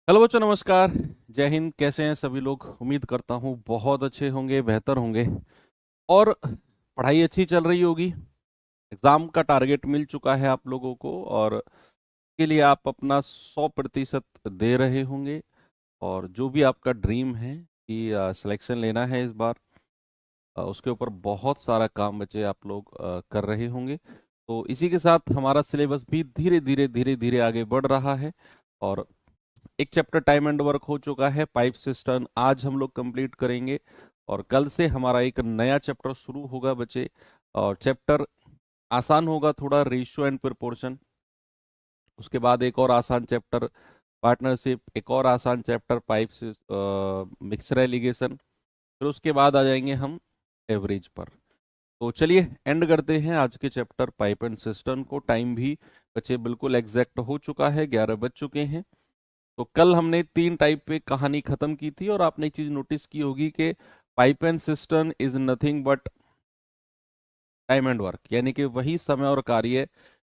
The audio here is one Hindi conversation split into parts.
हेलो बच्चों, नमस्कार। जय हिंद। कैसे हैं सभी लोग? उम्मीद करता हूँ बहुत अच्छे होंगे, बेहतर होंगे और पढ़ाई अच्छी चल रही होगी। एग्जाम का टारगेट मिल चुका है आप लोगों को और के लिए आप अपना 100% दे रहे होंगे। और जो भी आपका ड्रीम है कि सिलेक्शन लेना है इस बार, उसके ऊपर बहुत सारा काम बचे आप लोग कर रहे होंगे। तो इसी के साथ हमारा सिलेबस भी धीरे धीरे धीरे धीरे आगे बढ़ रहा है। और एक चैप्टर टाइम एंड वर्क हो चुका है, पाइप सिस्टम आज हम लोग कंप्लीट करेंगे। और कल से हमारा एक नया चैप्टर शुरू होगा बच्चे। और चैप्टर आसान होगा थोड़ा, रेशियो एंड प्रोपोर्शन। उसके बाद एक और आसान चैप्टर पार्टनरशिप, एक और आसान चैप्टर पाइप से मिक्सर एलिगेशन। फिर उसके बाद आ जाएंगे हम एवरेज पर। तो चलिए एंड करते हैं आज के चैप्टर पाइप एंड सिस्टम को। टाइम भी बच्चे बिल्कुल एग्जैक्ट हो चुका है, 11 बज चुके हैं। तो कल हमने 3 टाइप पे कहानी खत्म की थी और आपने एक चीज नोटिस की होगी कि pipe and system is nothing but time and work, यानी कि वही समय और कार्य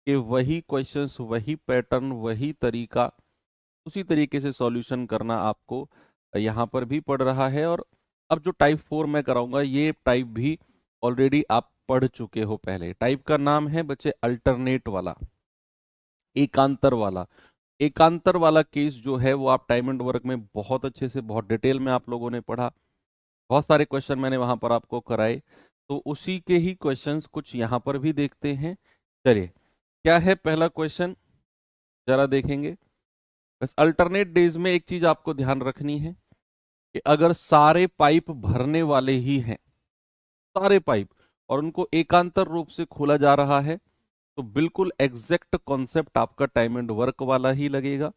के वही क्वेश्चंस, वही पैटर्न, वही तरीका, उसी तरीके से सॉल्यूशन करना आपको यहाँ पर भी पड़ रहा है। और अब जो टाइप 4 मैं कराऊंगा, ये टाइप भी ऑलरेडी आप पढ़ चुके हो पहले। टाइप का नाम है बच्चे अल्टरनेट वाला, एकांतर वाला। एकांतर वाला केस जो है वो आप टाइम एंड वर्क में बहुत अच्छे से, बहुत डिटेल में आप लोगों ने पढ़ा। बहुत सारे क्वेश्चन मैंने वहां पर आपको कराए। तो उसी के ही क्वेश्चंस कुछ यहाँ पर भी देखते हैं। चलिए, क्या है पहला क्वेश्चन, जरा देखेंगे। बस अल्टरनेट डेज में एक चीज आपको ध्यान रखनी है कि अगर सारे पाइप भरने वाले ही हैं, सारे पाइप, और उनको एकांतर रूप से खोला जा रहा है, तो बिल्कुल एग्जैक्ट कॉन्सेप्ट आपका टाइम एंड वर्क वाला ही लगेगा।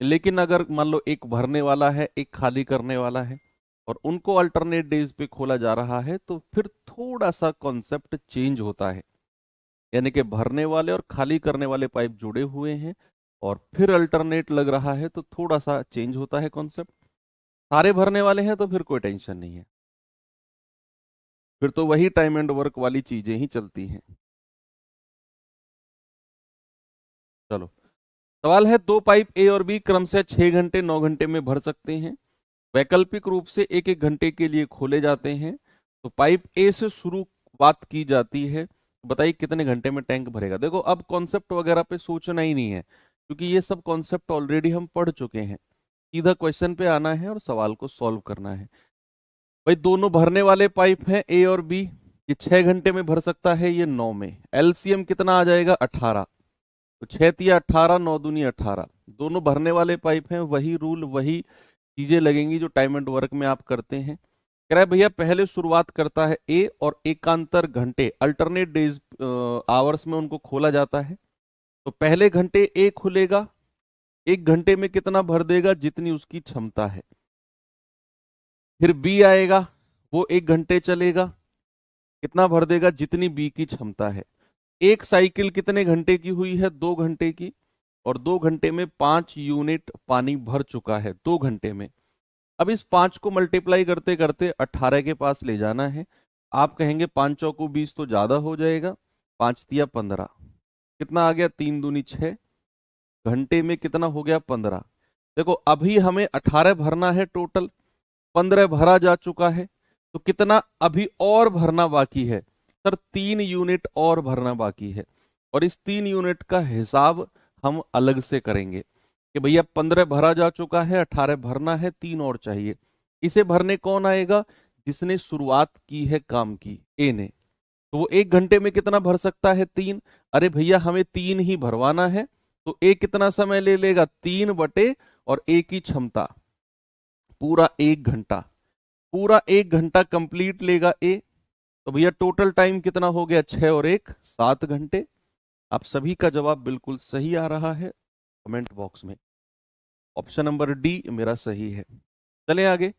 लेकिन अगर मान लो एक भरने वाला है, एक खाली करने वाला है, और उनको अल्टरनेट डेज पे खोला जा रहा है, तो फिर थोड़ा सा कॉन्सेप्ट चेंज होता है। यानी कि भरने वाले और खाली करने वाले पाइप जुड़े हुए हैं और फिर अल्टरनेट लग रहा है, तो थोड़ा सा चेंज होता है कॉन्सेप्ट। सारे भरने वाले हैं तो फिर कोई टेंशन नहीं है, फिर तो वही टाइम एंड वर्क वाली चीजें ही चलती हैं। चलो, सवाल है, दो पाइप ए और बी क्रमशः 6 घंटे 9 घंटे में भर सकते हैं। वैकल्पिक रूप से एक एक घंटे के लिए खोले जाते हैं। तो पाइप ए से शुरुआत की जाती है, बताइए कितने घंटे में टैंक भरेगा। देखो, अब कॉन्सेप्ट वगैरह पे सोचना ही नहीं है, क्योंकि ये सब कॉन्सेप्ट ऑलरेडी हम पढ़ चुके हैं। सीधा क्वेश्चन पे आना है और सवाल को सॉल्व करना है। भाई, दोनों भरने वाले पाइप हैं ए और बी। ये 6 घंटे में भर सकता है, ये 9 में। एलसीएम कितना आ जाएगा? 18। तो 6 × 18, 9 दूनी 18। दोनों भरने वाले पाइप हैं, वही रूल, वही चीजें लगेंगी जो टाइम एंड वर्क में आप करते हैं। कह रहा है भैया पहले शुरुआत करता है ए और एकांतर घंटे, अल्टरनेट डेज आवर्स में उनको खोला जाता है। तो पहले घंटे ए खुलेगा, 1 घंटे में कितना भर देगा? जितनी उसकी क्षमता है। फिर बी आएगा, वो 1 घंटे चलेगा, कितना भर देगा? जितनी बी की क्षमता है। एक साइकिल कितने घंटे की हुई है? 2 घंटे की। और 2 घंटे में 5 यूनिट पानी भर चुका है, 2 घंटे में। अब इस 5 को मल्टीप्लाई करते करते 18 के पास ले जाना है। आप कहेंगे 5 चौको 20 तो ज्यादा हो जाएगा, 5 × 3 = 15। कितना आ गया? 3 दूनी 6। घंटे में कितना हो गया? 15। देखो, अभी हमें 18 भरना है टोटल, 15 भरा जा चुका है। तो कितना अभी और भरना बाकी है? सर, 3 यूनिट और भरना बाकी है। और इस 3 यूनिट का हिसाब हम अलग से करेंगे कि भैया 15 भरा जा चुका है, 18 भरना है, 3 और चाहिए। इसे भरने कौन आएगा? जिसने शुरुआत की है काम की, ए ने। तो वो 1 घंटे में कितना भर सकता है? 3। अरे भैया, हमें 3 ही भरवाना है, तो ए कितना समय ले लेगा? 3 और ए की क्षमता, पूरा 1 घंटा। पूरा 1 घंटा कंप्लीट लेगा ए। तो भैया टोटल टाइम कितना हो गया? 6 और 1 7 घंटे। आप सभी का जवाब बिल्कुल सही आ रहा है कमेंट बॉक्स में। ऑप्शन नंबर डी मेरा सही है। चलें आगे।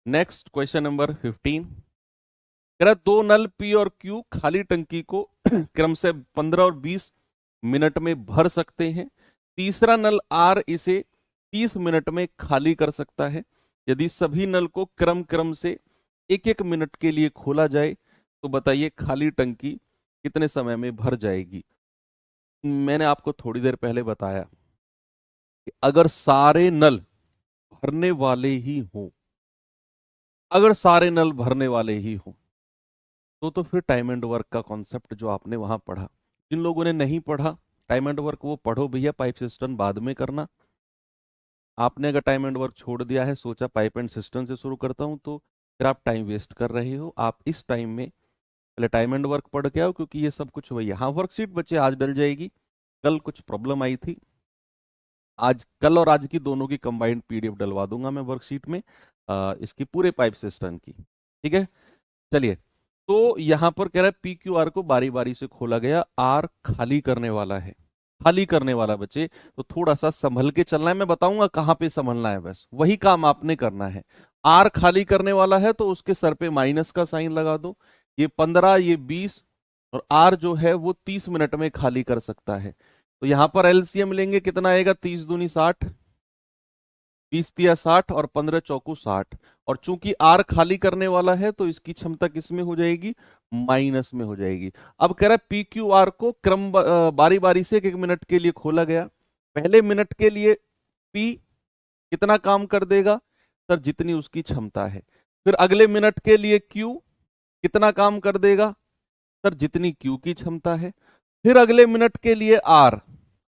Next question number 15। कह रहा है, दो नल पी और क्यू खाली टंकी को क्रमशः 15 और 20 मिनट में भर सकते हैं। तीसरा नल आर इसे 30 मिनट में खाली कर सकता है। यदि सभी नल को क्रम क्रम से एक एक मिनट के लिए खोला जाए, तो बताइए खाली टंकी कितने समय में भर जाएगी। मैंने आपको थोड़ी देर पहले बताया कि अगर सारे नल भरने वाले ही हों, अगर सारे नल भरने वाले ही हों, तो फिर टाइम एंड वर्क का कॉन्सेप्ट जो आपने वहां पढ़ा, जिन लोगों ने नहीं पढ़ा टाइम एंड वर्क वो पढ़ो भैया, पाइप सिस्टम बाद में करना। आपने अगर टाइम एंड वर्क छोड़ दिया है, सोचा पाइप एंड सिस्टम से शुरू करता हूं, तो फिर आप टाइम वेस्ट कर रहे हो। आप इस टाइम में पहले टाइम एंड वर्क पढ़ के आओ, क्योंकि ये सब कुछ वही है। हाँ, वर्कशीट बच्चे आज डल जाएगी, कल कुछ प्रॉब्लम आई थी, आज कल और आज की दोनों की कंबाइंड पीडीएफ डलवा दूंगा मैं वर्कशीट में, इसकी पूरे पाइप सिस्टम की। ठीक है, चलिए। तो यहां पर कह रहा है पी क्यू आर को बारी बारी से खोला गया, आर खाली करने वाला है, खाली करने वाला बच्चे, तो थोड़ा सा संभल के चलना है, मैं बताऊंगा कहां पे संभलना है, बस वही काम आपने करना है। आर खाली करने वाला है तो उसके सर पे माइनस का साइन लगा दो, ये 15, ये 20, और आर जो है वो 30 मिनट में खाली कर सकता है। तो यहां पर एलसीएम लेंगे, कितना आएगा, 30 दूनी 60, 20 तिया 60 और 15 चौकू 60, और चूंकि आर खाली करने वाला है तो इसकी क्षमता किस में हो जाएगी, माइनस में हो जाएगी। अब कह रहा है पी क्यू आर को क्रम बारी बारी से 1 मिनट के लिए खोला गया। पहले मिनट के लिए पी कितना काम कर देगा सर, जितनी उसकी क्षमता है। फिर अगले मिनट के लिए क्यू कितना काम कर देगा सर, जितनी क्यू की क्षमता है। फिर अगले मिनट के लिए आर,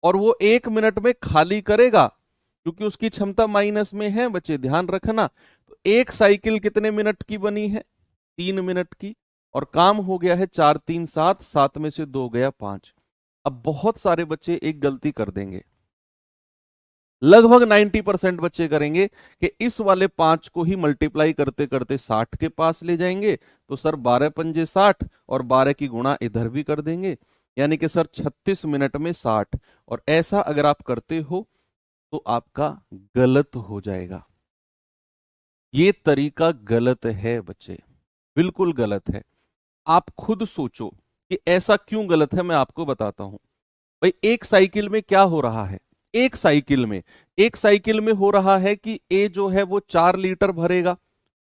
और वो 1 मिनट में खाली करेगा, क्योंकि उसकी क्षमता माइनस में है बच्चे, ध्यान रखना। तो एक साइकिल कितने मिनट की बनी है, 3 मिनट की, और काम हो गया है 4 3 7, 7 में से 2 गया 5। अब बहुत सारे बच्चे एक गलती कर देंगे, लगभग 90% बच्चे करेंगे कि इस वाले 5 को ही मल्टीप्लाई करते करते 60 के पास ले जाएंगे, तो सर 12 पंजे 60 और 12 की गुणा इधर भी कर देंगे, यानी कि सर 36 मिनट में 60। और ऐसा अगर आप करते हो तो आपका गलत हो जाएगा, ये तरीका गलत है बच्चे, बिल्कुल गलत है। आप खुद सोचो कि ऐसा क्यों गलत है, मैं आपको बताता हूं। भाई एक साइकिल में क्या हो रहा है, एक साइकिल में हो रहा है कि ए जो है वो 4 लीटर भरेगा,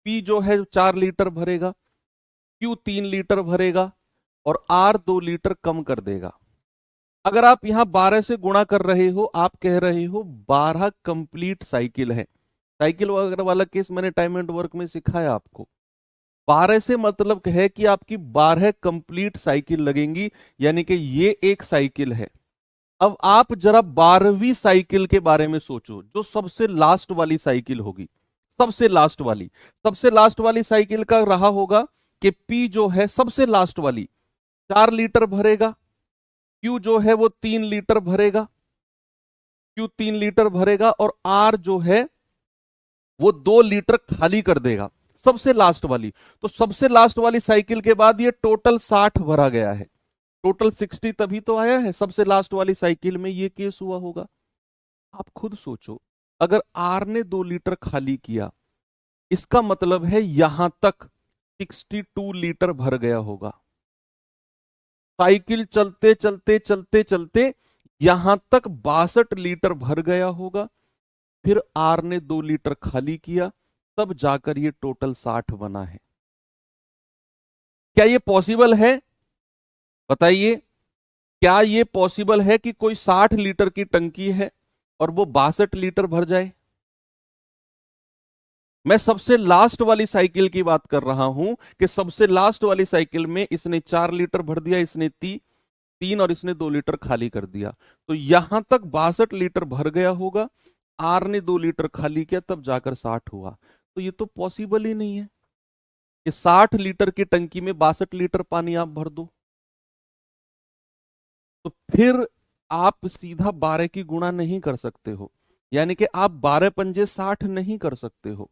पी जो है 4 लीटर भरेगा, क्यू 3 लीटर भरेगा, और आर 2 लीटर कम कर देगा। अगर आप यहां 12 से गुणा कर रहे हो, आप कह रहे हो 12 कंप्लीट साइकिल है। साइकिल वगैरह वाला केस मैंने टाइम एंड वर्क में सिखाया आपको। 12 से मतलब है कि आपकी 12 कंप्लीट साइकिल लगेंगी, यानी कि ये एक साइकिल है। अब आप जरा 12वीं साइकिल के बारे में सोचो, जो सबसे लास्ट वाली साइकिल होगी, सबसे लास्ट वाली साइकिल का रहा होगा कि पी जो है सबसे लास्ट वाली 4 लीटर भरेगा, क्यू जो है वो 3 लीटर भरेगा, और आर जो है वो 2 लीटर खाली कर देगा, सबसे लास्ट वाली। तो सबसे लास्ट वाली साइकिल के बाद ये टोटल 60 भरा गया है, टोटल 60 तभी तो आया है, सबसे लास्ट वाली साइकिल में ये केस हुआ होगा। आप खुद सोचो, अगर आर ने 2 लीटर खाली किया, इसका मतलब है यहां तक 62 लीटर भर गया होगा। साइकिल चलते चलते चलते चलते यहां तक 62 लीटर भर गया होगा, फिर आर ने 2 लीटर खाली किया, तब जाकर ये टोटल 60 बना है। क्या ये पॉसिबल है, बताइए, क्या ये पॉसिबल है कि कोई 60 लीटर की टंकी है और वो 62 लीटर भर जाए? मैं सबसे लास्ट वाली साइकिल की बात कर रहा हूं कि सबसे लास्ट वाली साइकिल में इसने 4 लीटर भर दिया, इसने 3 और इसने 2 लीटर खाली कर दिया, तो यहां तक 62 लीटर भर गया होगा, आर ने 2 लीटर खाली किया, तब जाकर 60 हुआ। तो ये तो पॉसिबल ही नहीं है कि 60 लीटर की टंकी में 62 लीटर पानी आप भर दो। तो फिर आप सीधा 12 की गुणा नहीं कर सकते हो, यानी कि आप 12 पंजे 60 नहीं कर सकते हो।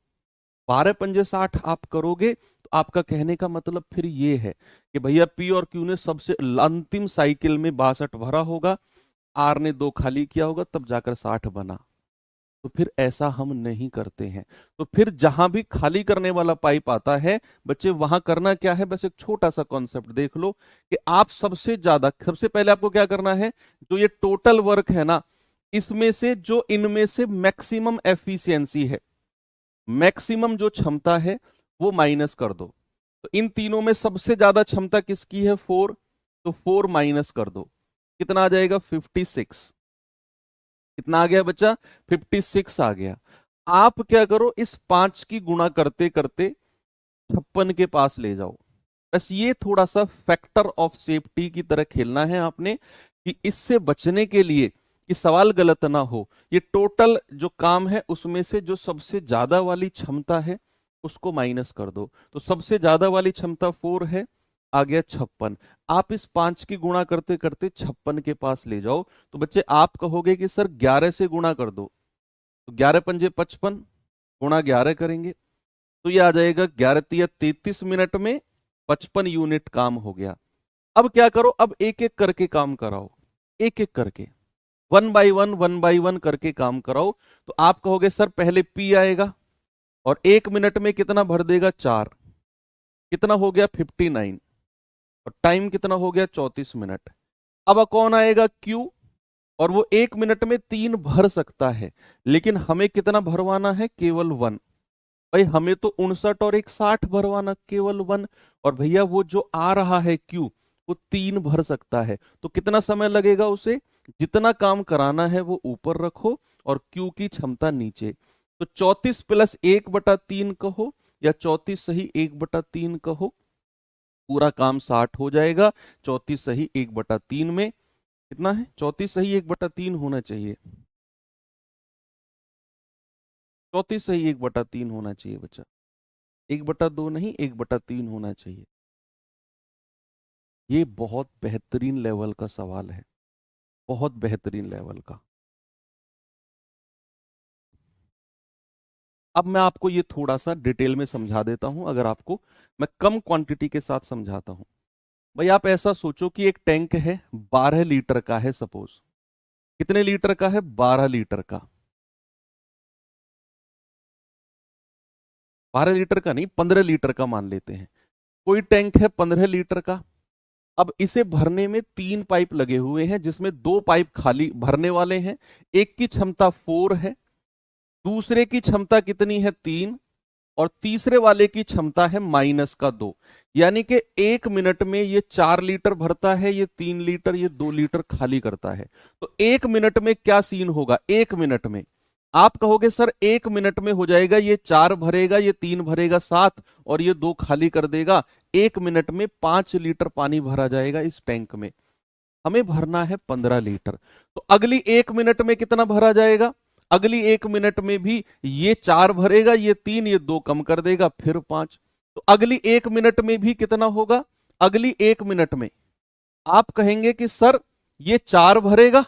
12 पंजे 60 आप करोगे तो आपका कहने का मतलब फिर ये है कि भैया पी और क्यू ने सबसे अंतिम साइकिल में 62 भरा होगा, आर ने 2 खाली किया होगा, तब जाकर 60 बना। तो फिर ऐसा हम नहीं करते हैं। तो फिर जहां भी खाली करने वाला पाइप आता है बच्चे, वहां करना क्या है, बस एक छोटा सा कॉन्सेप्ट देख लो कि आप सबसे पहले आपको क्या करना है, जो ये टोटल वर्क है ना, इसमें से जो इनमें से मैक्सिमम एफिशिएंसी है, मैक्सिमम जो क्षमता है वो माइनस कर दो। तो इन तीनों में सबसे ज्यादा क्षमता किसकी है, 4, तो 4 माइनस कर दो, कितना आ जाएगा, 56। कितना आ गया बच्चा, 56 आ गया। आप क्या करो, इस 5 की गुणा करते करते 56 के पास ले जाओ। बस ये थोड़ा सा फैक्टर ऑफ सेफ्टी की तरह खेलना है आपने, कि इससे बचने के लिए कि सवाल गलत ना हो, ये टोटल जो काम है उसमें से जो सबसे ज्यादा वाली क्षमता है उसको माइनस कर दो। तो सबसे ज्यादा वाली क्षमता 4 है, आ गया 56। आप इस 5 की गुणा करते करते 56 के पास ले जाओ। तो बच्चे आप कहोगे कि सर 11 से गुणा कर दो, तो 11 पंजे 55, गुणा 11 करेंगे तो ये आ जाएगा 11 तिया 33 मिनट में 55 यूनिट काम हो गया। अब क्या करो, अब एक एक करके काम कराओ, एक एक करके, वन बाई वन करके काम कराओ। तो आप कहोगे सर पहले पी आएगा और 1 मिनट में कितना भर देगा, 4, कितना हो गया 59, और टाइम कितना हो गया 34 मिनट। अब कौन आएगा, क्यू, और वो 1 मिनट में 3 भर सकता है, लेकिन हमें कितना भरवाना है, केवल 1। भाई हमें तो 59 और एक 60 भरवाना, केवल 1। और भैया वो जो आ रहा है क्यू, वो 3 भर सकता है, तो कितना समय लगेगा उसे, जितना काम कराना है वो ऊपर रखो और क्यू की क्षमता नीचे। तो 34 प्लस 1/3 कहो, या 34 सही 1/3 कहो, पूरा काम 60 हो जाएगा। 34 सही 1/3 में कितना है, 34 सही 1/3 होना चाहिए, 34 सही 1/3 होना चाहिए बच्चा, 1/2 नहीं, 1/3 होना चाहिए। ये बहुत बेहतरीन लेवल का सवाल है, बहुत बेहतरीन लेवल का। अब मैं आपको ये थोड़ा सा डिटेल में समझा देता हूं, अगर आपको मैं कम क्वांटिटी के साथ समझाता हूं। भाई आप ऐसा सोचो कि एक टैंक है, 12 लीटर का है, सपोज कितने लीटर का है, 12 लीटर का। 12 लीटर का नहीं, 15 लीटर का मान लेते हैं। कोई टैंक है 15 लीटर का। अब इसे भरने में 3 पाइप लगे हुए हैं, जिसमें 2 पाइप खाली भरने वाले हैं। एक की क्षमता 4 है, दूसरे की क्षमता कितनी है, 3, और तीसरे वाले की क्षमता है -2। यानी कि 1 मिनट में ये 4 लीटर भरता है, ये 3 लीटर, ये 2 लीटर खाली करता है। तो 1 मिनट में क्या सीन होगा, 1 मिनट में आप कहोगे सर 1 मिनट में हो जाएगा, ये 4 भरेगा, ये 3 भरेगा 7, और ये 2 खाली कर देगा। 1 मिनट में 5 लीटर पानी भरा जाएगा इस टैंक में। हमें भरना है 15 लीटर। तो अगली 1 मिनट में कितना भरा जाएगा, अगली 1 मिनट में भी ये 4 भरेगा, ये 3, ये 2 कम कर देगा, फिर 5। तो अगली 1 मिनट में भी कितना होगा, अगली 1 मिनट में आप कहेंगे कि सर ये 4 भरेगा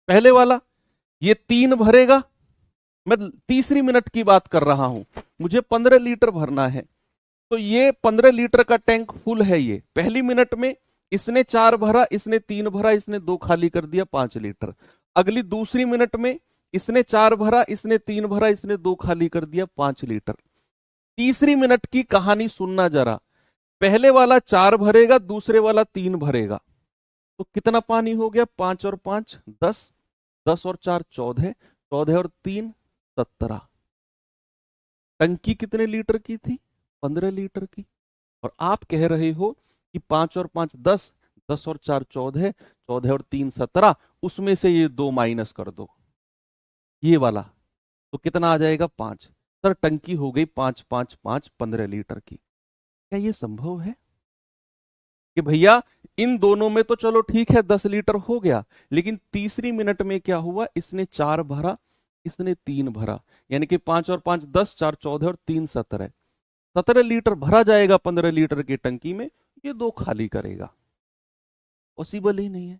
पहले वाला, ये 3 भरेगा। मैं तीसरी मिनट की बात कर रहा हूं, मुझे 15 लीटर भरना है। तो ये 15 लीटर का टैंक फुल है, ये पहली मिनट में इसने 4 भरा, इसने 3 भरा, इसने 2 खाली कर दिया, 5 लीटर। अगली दूसरी मिनट में इसने 4 भरा, इसने 3 भरा, इसने 2 खाली कर दिया, 5 लीटर। तीसरी मिनट की कहानी सुनना जरा, पहले वाला 4 भरेगा, दूसरे वाला 3 भरेगा, तो कितना पानी हो गया, 5 और 5 10, 10 और 4 14, 14 और 3 17। टंकी कितने लीटर की थी, 15 लीटर की। और आप कह रहे हो कि 5 और 5 10, 10 और 4 14, 14 और 3 17, उसमें से ये 2 माइनस कर दो, ये वाला, तो कितना आ जाएगा, 5। सर टंकी हो गई 5 5 5 15 लीटर की। क्या ये संभव है कि भैया इन दोनों में तो चलो ठीक है 10 लीटर हो गया, लेकिन तीसरी मिनट में क्या हुआ, इसने 4 भरा, इसने 3 भरा, यानी कि 5 और 5 10, 4 14 और 3 17, 17 लीटर भरा जाएगा 15 लीटर की टंकी में, ये 2 खाली करेगा, पॉसिबल ही नहीं है।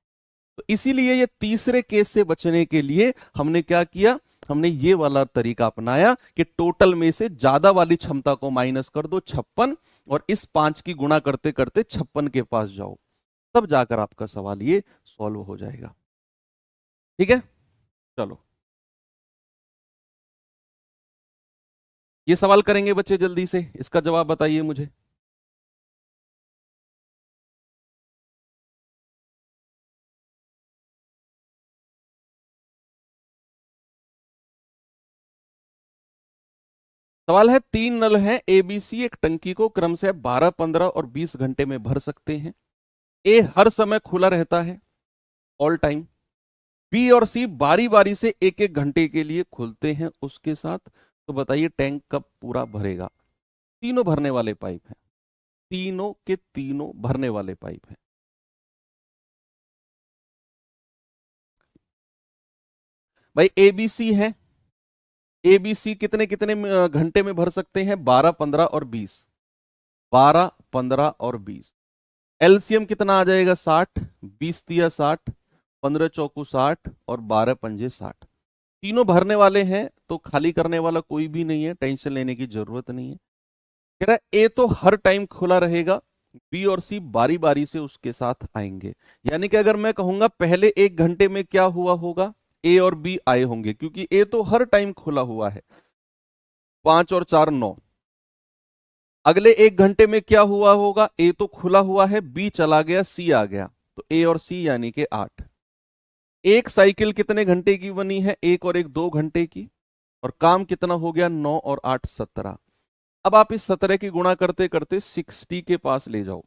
तो इसीलिए ये तीसरे केस से बचने के लिए हमने क्या किया, हमने ये वाला तरीका अपनाया कि टोटल में से ज्यादा वाली क्षमता को माइनस कर दो 56, और इस 5 की गुणा करते करते 56 के पास जाओ, तब जाकर आपका सवाल ये सॉल्व हो जाएगा। ठीक है, चलो ये सवाल करेंगे बच्चे, जल्दी से इसका जवाब बताइए मुझे। सवाल है, 3 नल हैं एबीसी एक टंकी को क्रम से 12, 15 और 20 घंटे में भर सकते हैं। ए हर समय खुला रहता है, ऑल टाइम। बी और सी बारी बारी से एक एक घंटे के लिए खुलते हैं उसके साथ। तो बताइए टैंक कब पूरा भरेगा? तीनों भरने वाले पाइप हैं, तीनों के तीनों भरने वाले पाइप हैं। भाई एबीसी है, एबीसी कितने कितने घंटे में भर सकते हैं? 12, 15 और 20। 12, 15 और 20। एलसीएम कितना आ जाएगा? 60। 20 तिया 60, 15 चौकू 60 और 12 पंजे 60। तीनों भरने वाले हैं तो खाली करने वाला कोई भी नहीं है, टेंशन लेने की जरूरत नहीं है। कह रहा है ए तो हर टाइम खुला रहेगा, बी और सी बारी बारी से उसके साथ आएंगे। यानी कि अगर मैं कहूंगा पहले 1 घंटे में क्या हुआ होगा, ए और बी आए होंगे, क्योंकि ए तो हर टाइम खुला हुआ है, 5 और 4 9। अगले 1 घंटे में क्या हुआ होगा, ए तो खुला हुआ है, बी चला गया, सी आ गया, तो ए और सी यानी कि 8। एक साइकिल कितने घंटे की बनी है? 1 और 1 2 घंटे की, और काम कितना हो गया? 9 और 8 17। अब आप इस 17 की गुणा करते करते 60 के पास ले जाओ,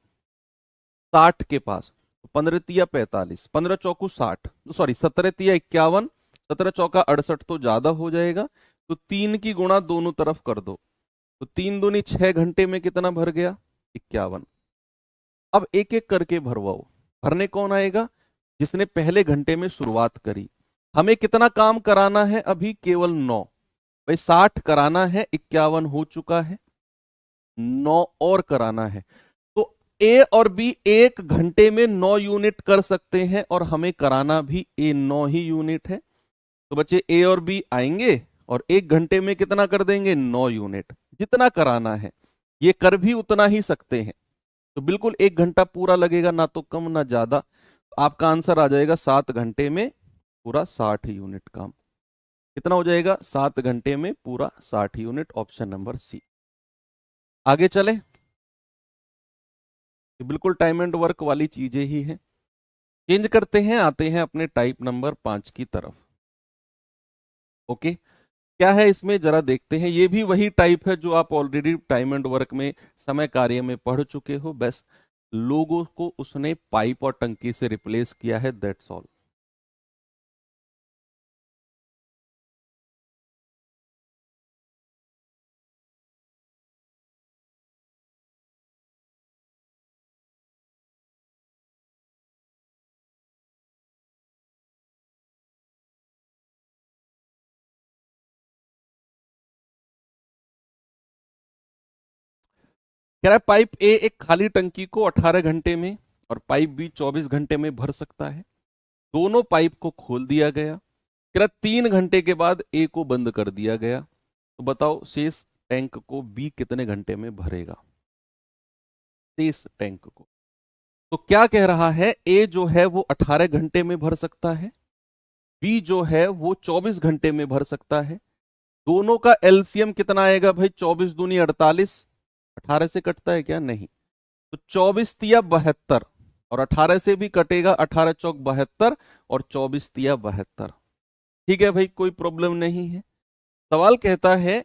60 के पास। तो 15 तिया 45, 15 चौकू 60, सॉरी 17 तिया 51, 17 चौका 68 तो ज्यादा हो जाएगा, तो 3 की गुणा दोनों तरफ कर दो, तो 3 दूनी 6 घंटे में कितना भर गया? 51। अब एक एक करके भरवाओ। भरने कौन आएगा? जिसने पहले घंटे में शुरुआत करी। हमें कितना काम कराना है अभी? केवल 9। भाई 60 कराना है, 51 हो चुका है, 9 और कराना है। तो ए और बी 1 घंटे में 9 यूनिट कर सकते हैं, और हमें कराना भी ए 9 ही यूनिट है। तो बच्चे ए और बी आएंगे और 1 घंटे में कितना कर देंगे? 9 यूनिट। जितना कराना है ये कर भी उतना ही सकते हैं, तो बिल्कुल 1 घंटा पूरा लगेगा, ना तो कम ना ज्यादा। आपका आंसर आ जाएगा 7 घंटे में पूरा 60 यूनिट काम। कितना हो जाएगा? 7 घंटे में पूरा 60 यूनिट, ऑप्शन नंबर सी। आगे चले, ये बिल्कुल टाइम एंड वर्क वाली चीजें ही हैं। चेंज करते हैं, आते हैं अपने टाइप नंबर 5 की तरफ। ओके, क्या है इसमें जरा देखते हैं। ये भी वही टाइप है जो आप ऑलरेडी टाइम एंड वर्क में समय कार्य में पढ़ चुके हो, बस लोगों को उसने पाइप और टंकी से रिप्लेस किया है, दैट्स ऑल। कह रहा है पाइप ए एक खाली टंकी को 18 घंटे में और पाइप बी 24 घंटे में भर सकता है। दोनों पाइप को खोल दिया गया। कह रहा 3 घंटे के बाद ए को बंद कर दिया गया, तो बताओ शेष टैंक को बी कितने घंटे में भरेगा? शेष टैंक को। तो क्या कह रहा है, ए जो है वो 18 घंटे में भर सकता है, बी जो है वो 24 घंटे में भर सकता है। दोनों का एलसीएम कितना आएगा भाई? 24 दूनी 48, 18 से कटता है क्या? नहीं। तो 24 तिया 72, और 18 से भी कटेगा, 18 चौक 72 और 24 तिया 72। ठीक है भाई, कोई प्रॉब्लम नहीं है। सवाल कहता है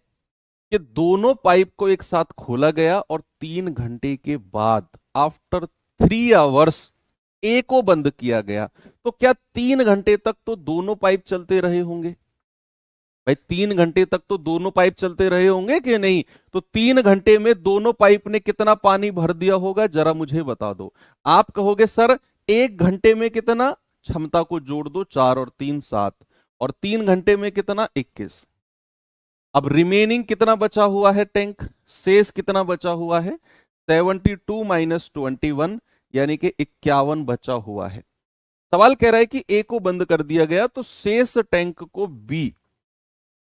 कि दोनों पाइप को एक साथ खोला गया और 3 घंटे के बाद आफ्टर 3 आवर्स ए को बंद किया गया, तो क्या 3 घंटे तक तो दोनों पाइप चलते रहे होंगे? भाई 3 घंटे तक तो दोनों पाइप चलते रहे होंगे कि नहीं? तो 3 घंटे में दोनों पाइप ने कितना पानी भर दिया होगा, जरा मुझे बता दो। आप कहोगे सर 1 घंटे में कितना? क्षमता को जोड़ दो, 4 और 3 7, और 3 घंटे में कितना? 21। अब रिमेनिंग कितना बचा हुआ है टैंक? शेष कितना बचा हुआ है? 72 माइनस 21, यानी कि 51 बचा हुआ है। सवाल कह रहा है कि ए को बंद कर दिया गया, तो शेष टैंक को बी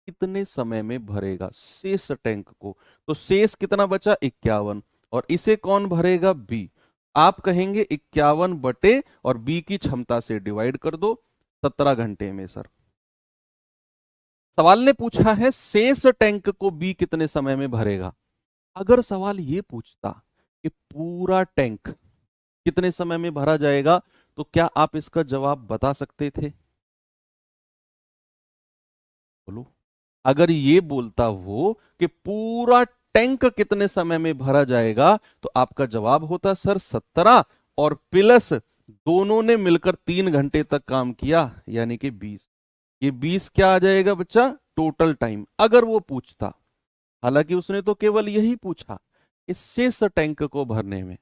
कितने समय में भरेगा? शेष टैंक को। तो शेष कितना बचा? 51, और इसे कौन भरेगा? बी। आप कहेंगे 51 बटे और बी की क्षमता से डिवाइड कर दो, 17 घंटे में। सर सवाल ने पूछा है शेष टैंक को बी कितने समय में भरेगा। अगर सवाल ये पूछता कि पूरा टैंक कितने समय में भरा जाएगा, तो क्या आप इसका जवाब बता सकते थे? बोलो। अगर ये बोलता वो कि पूरा टैंक कितने समय में भरा जाएगा, तो आपका जवाब होता सर 17, और प्लस दोनों ने मिलकर 3 घंटे तक काम किया, यानी कि 20। ये 20 क्या आ जाएगा बच्चा? टोटल टाइम, अगर वो पूछता। हालांकि उसने तो केवल यही पूछा कि शेष टैंक को भरने में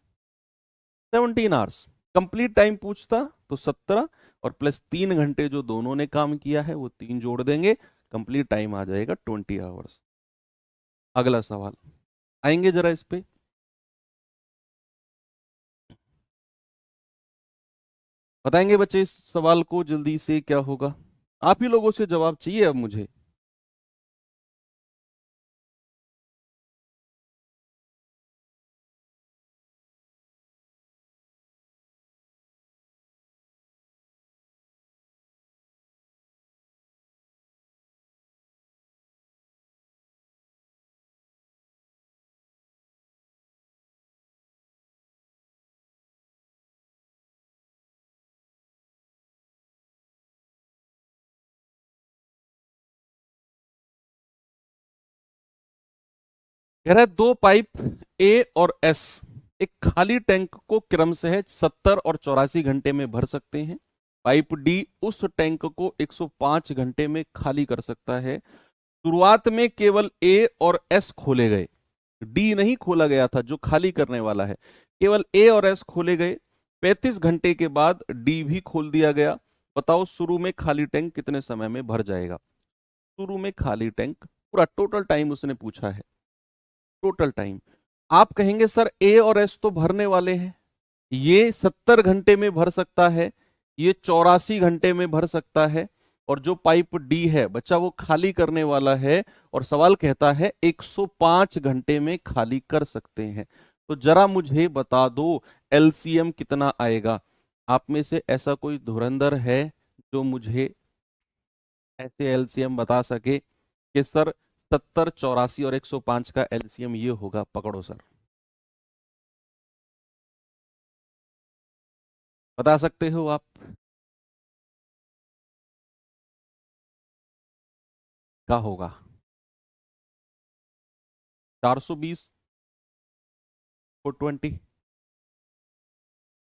17 आवर्स। कंप्लीट टाइम पूछता तो 17 और प्लस 3 घंटे जो दोनों ने काम किया है वो 3 जोड़ देंगे, कंप्लीट टाइम आ जाएगा 20 आवर्स। अगला सवाल आएंगे जरा इस पे। बताएंगे बच्चे इस सवाल को जल्दी से क्या होगा। आप ही लोगों से जवाब चाहिए अब मुझे। कह रहा है दो पाइप ए और एस एक खाली टैंक को क्रमशः 70 और 84 घंटे में भर सकते हैं। पाइप डी उस टैंक को 105 घंटे में खाली कर सकता है। शुरुआत में केवल ए और एस खोले गए, डी नहीं खोला गया था जो खाली करने वाला है, केवल ए और एस खोले गए। 35 घंटे के बाद डी भी खोल दिया गया। बताओ शुरू में खाली टैंक कितने समय में भर जाएगा। शुरू में खाली टैंक पूरा टोटल टाइम उसने पूछा है, टोटल टाइम। आप कहेंगे सर ए और एस तो भरने वाले हैं, ये 70 घंटे में भर सकता है, ये 84 घंटे में भर सकता है, और जो पाइप डी है बच्चा वो खाली करने वाला है और सवाल कहता है 105 घंटे में खाली कर सकते हैं। तो जरा मुझे बता दो एलसीएम कितना आएगा। आप में से ऐसा कोई धुरंधर है जो मुझे ऐसे एलसीएम बता सके कि सर 70, 84 और 105 का एलसीएम ये होगा। पकड़ो सर, बता सकते हो आप। क्या होगा 420 और 20,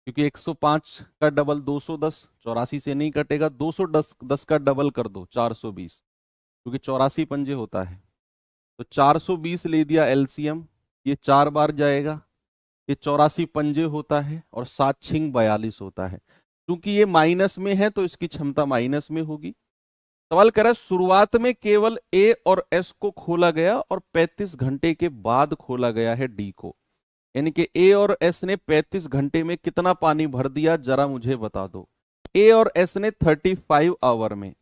क्योंकि 105 का डबल 210, 84 से नहीं कटेगा, 210 10 का डबल कर दो 420, क्योंकि 84 पंजे होता है। तो 420 ले दिया एलसीएम, ये 4 बार जाएगा, ये 84 पंजे होता है और 7 छिंग 42 होता है। क्योंकि ये माइनस में है तो इसकी क्षमता माइनस में होगी। सवाल कर रहा है शुरुआत में केवल ए और एस को खोला गया और 35 घंटे के बाद खोला गया है डी को, यानी कि ए और एस ने 35 घंटे में कितना पानी भर दिया जरा मुझे बता दो। ए और एस ने 35 आवर में।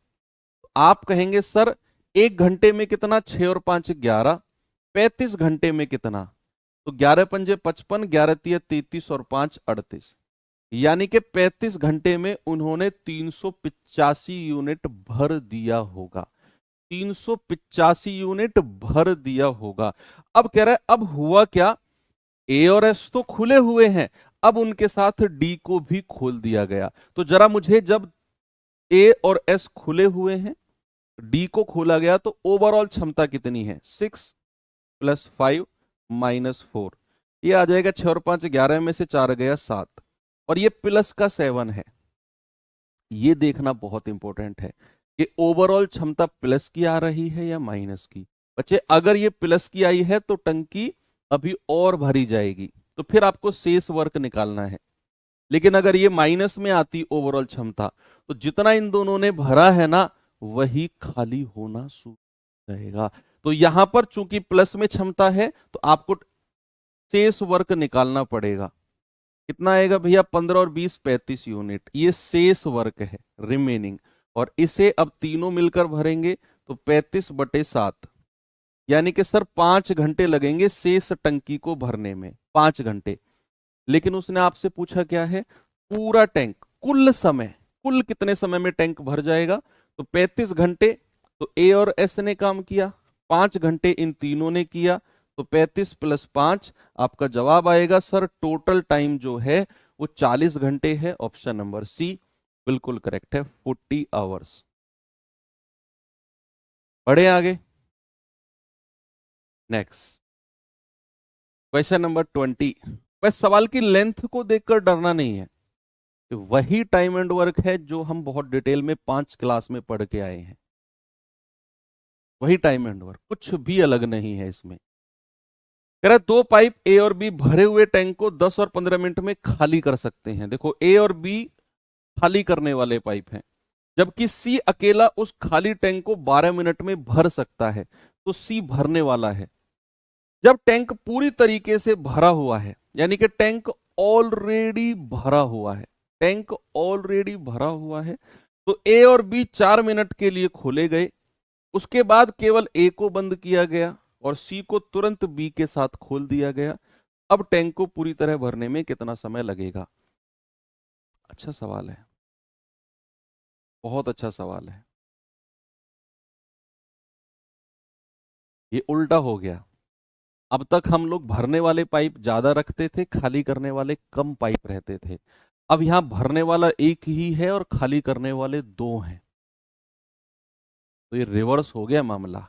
आप कहेंगे सर 1 घंटे में कितना, 6 और 5 11, 35 घंटे में कितना, तो 11 पंजे 55, 11 तिया 33 और 5 38, यानी कि 35 घंटे में उन्होंने 385 यूनिट भर दिया होगा। 385 यूनिट भर दिया होगा। अब कह रहा है अब हुआ क्या, ए और एस तो खुले हुए हैं, अब उनके साथ डी को भी खोल दिया गया। तो जरा मुझे, जब ए और एस खुले हुए हैं, डी को खोला गया, तो ओवरऑल क्षमता कितनी है, 6 + 5 - 4, ये आ जाएगा 6 और 5 11 में से 4 गया 7, और ये प्लस का 7 है। ये देखना बहुत इंपॉर्टेंट है कि ओवरऑल क्षमता प्लस की आ रही है या माइनस की। बच्चे अगर ये प्लस की आई है तो टंकी अभी और भरी जाएगी, तो फिर आपको शेष वर्क निकालना है। लेकिन अगर ये माइनस में आती ओवरऑल क्षमता, तो जितना इन दोनों ने भरा है ना वही खाली होना शुरू हो जाएगा। तो यहां पर चूंकि प्लस में क्षमता है तो आपको शेष वर्क निकालना पड़ेगा। कितना आएगा भैया, 15 और 20 35 यूनिट, ये शेष वर्क है रिमेनिंग। और इसे अब तीनों मिलकर भरेंगे तो 35/7, यानी कि सर 5 घंटे लगेंगे शेष टंकी को भरने में, 5 घंटे। लेकिन उसने आपसे पूछा क्या है, पूरा टैंक, कुल समय, कुल कितने समय में टैंक भर जाएगा। तो 35 घंटे तो ए और एस ने काम किया, 5 घंटे इन तीनों ने किया, तो 35 + 5 आपका जवाब आएगा सर टोटल टाइम जो है वो 40 घंटे है। ऑप्शन नंबर सी बिल्कुल करेक्ट है, 40 आवर्स। बढ़े आगे, नेक्स्ट क्वेश्चन नंबर 20। बस सवाल की लेंथ को देखकर डरना नहीं है, वही टाइम एंड वर्क है जो हम बहुत डिटेल में 5 क्लास में पढ़ के आए हैं। वही टाइम एंड वर्क, कुछ भी अलग नहीं है इसमें। कह रहा है दो पाइप ए और बी भरे हुए टैंक को 10 और 15 मिनट में खाली कर सकते हैं। देखो ए और बी खाली करने वाले पाइप हैं, जबकि सी अकेला उस खाली टैंक को 12 मिनट में भर सकता है। तो सी भरने वाला है। जब टैंक पूरी तरीके से भरा हुआ है, यानी कि टैंक ऑलरेडी भरा हुआ है, टैंक ऑलरेडी भरा हुआ है, तो ए और बी 4 मिनट के लिए खोले गए। उसके बाद केवल ए को बंद किया गया और सी को तुरंत बी के साथ खोल दिया गया। अब टैंक को पूरी तरह भरने में कितना समय लगेगा? अच्छा सवाल है, बहुत अच्छा सवाल है। ये उल्टा हो गया। अब तक हम लोग भरने वाले पाइप ज्यादा रखते थे, खाली करने वाले कम पाइप रहते थे। अब यहां भरने वाला एक ही है और खाली करने वाले दो हैं, तो ये रिवर्स हो गया मामला।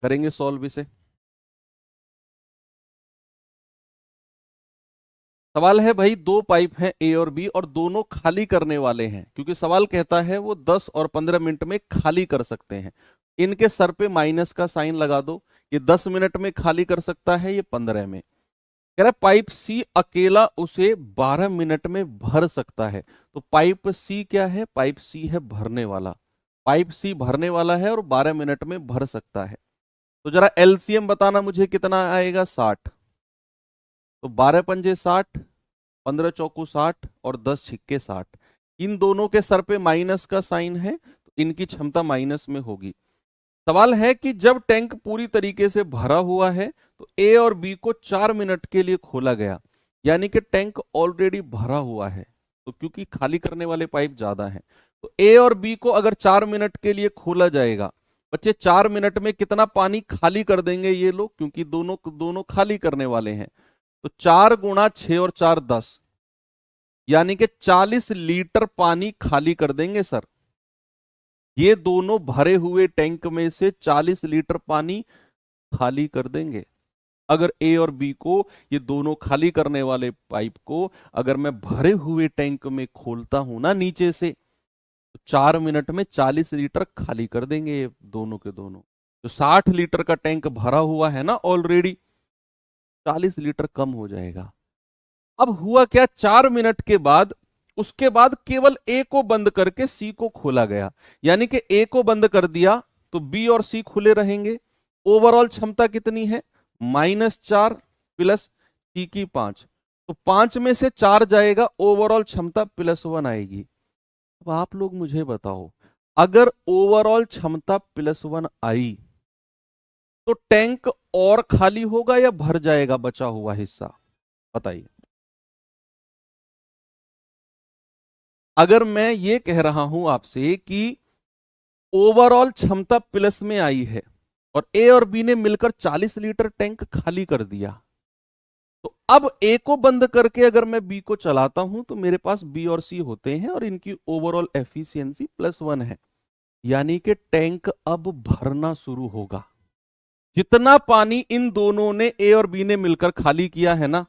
करेंगे सॉल्व इसे। सवाल है भाई, दो पाइप हैं ए और बी और दोनों खाली करने वाले हैं, क्योंकि सवाल कहता है वो 10 और 15 मिनट में खाली कर सकते हैं। इनके सर पे माइनस का साइन लगा दो। ये 10 मिनट में खाली कर सकता है, ये 15 में। कह रहा है पाइप सी अकेला उसे 12 मिनट में भर सकता है। तो पाइप सी क्या है? पाइप सी है भरने वाला। पाइप सी भरने वाला है और 12 मिनट में भर सकता है। तो जरा एलसीएम बताना मुझे, कितना आएगा? 60। तो 12 पंजे 60, 15 चौकू 60 और 10 छिक्के 60। इन दोनों के सर पे माइनस का साइन है, तो इनकी क्षमता माइनस में होगी। सवाल है कि जब टैंक पूरी तरीके से भरा हुआ है तो ए और बी को 4 मिनट के लिए खोला गया, यानी कि टैंक ऑलरेडी भरा हुआ है। तो क्योंकि खाली करने वाले पाइप ज्यादा हैं, तो ए और बी को अगर 4 मिनट के लिए खोला जाएगा, बच्चे 4 मिनट में कितना पानी खाली कर देंगे ये लोग? क्योंकि दोनों दोनों खाली करने वाले हैं। तो 4 × 6 और 4 10, यानी कि 40 लीटर पानी खाली कर देंगे सर। ये दोनों भरे हुए टैंक में से 40 लीटर पानी खाली कर देंगे। अगर ए और बी को, ये दोनों खाली करने वाले पाइप को अगर मैं भरे हुए टैंक में खोलता हूं ना नीचे से, तो 4 मिनट में 40 लीटर खाली कर देंगे ये दोनों के दोनों। तो 60 लीटर का टैंक भरा हुआ है ना ऑलरेडी, 40 लीटर कम हो जाएगा। अब हुआ क्या? 4 मिनट के बाद, उसके बाद केवल ए को बंद करके सी को खोला गया, यानी कि ए को बंद कर दिया तो बी और सी खुले रहेंगे। ओवरऑल क्षमता कितनी है? -4 प्लस सी की 5। तो 5 में से 4 जाएगा, ओवरऑल क्षमता +1 आएगी। अब आप लोग मुझे बताओ, अगर ओवरऑल क्षमता +1 आई तो टैंक और खाली होगा या भर जाएगा बचा हुआ हिस्सा? बताइए। अगर मैं ये कह रहा हूं आपसे कि ओवरऑल क्षमता प्लस में आई है और ए और बी ने मिलकर 40 लीटर टैंक खाली कर दिया, तो अब ए को बंद करके अगर मैं बी को चलाता हूं तो मेरे पास बी और सी होते हैं और इनकी ओवरऑल एफिशिएंसी +1 है। यानी कि टैंक अब भरना शुरू होगा। जितना पानी इन दोनों ने, ए और बी ने मिलकर खाली किया है ना,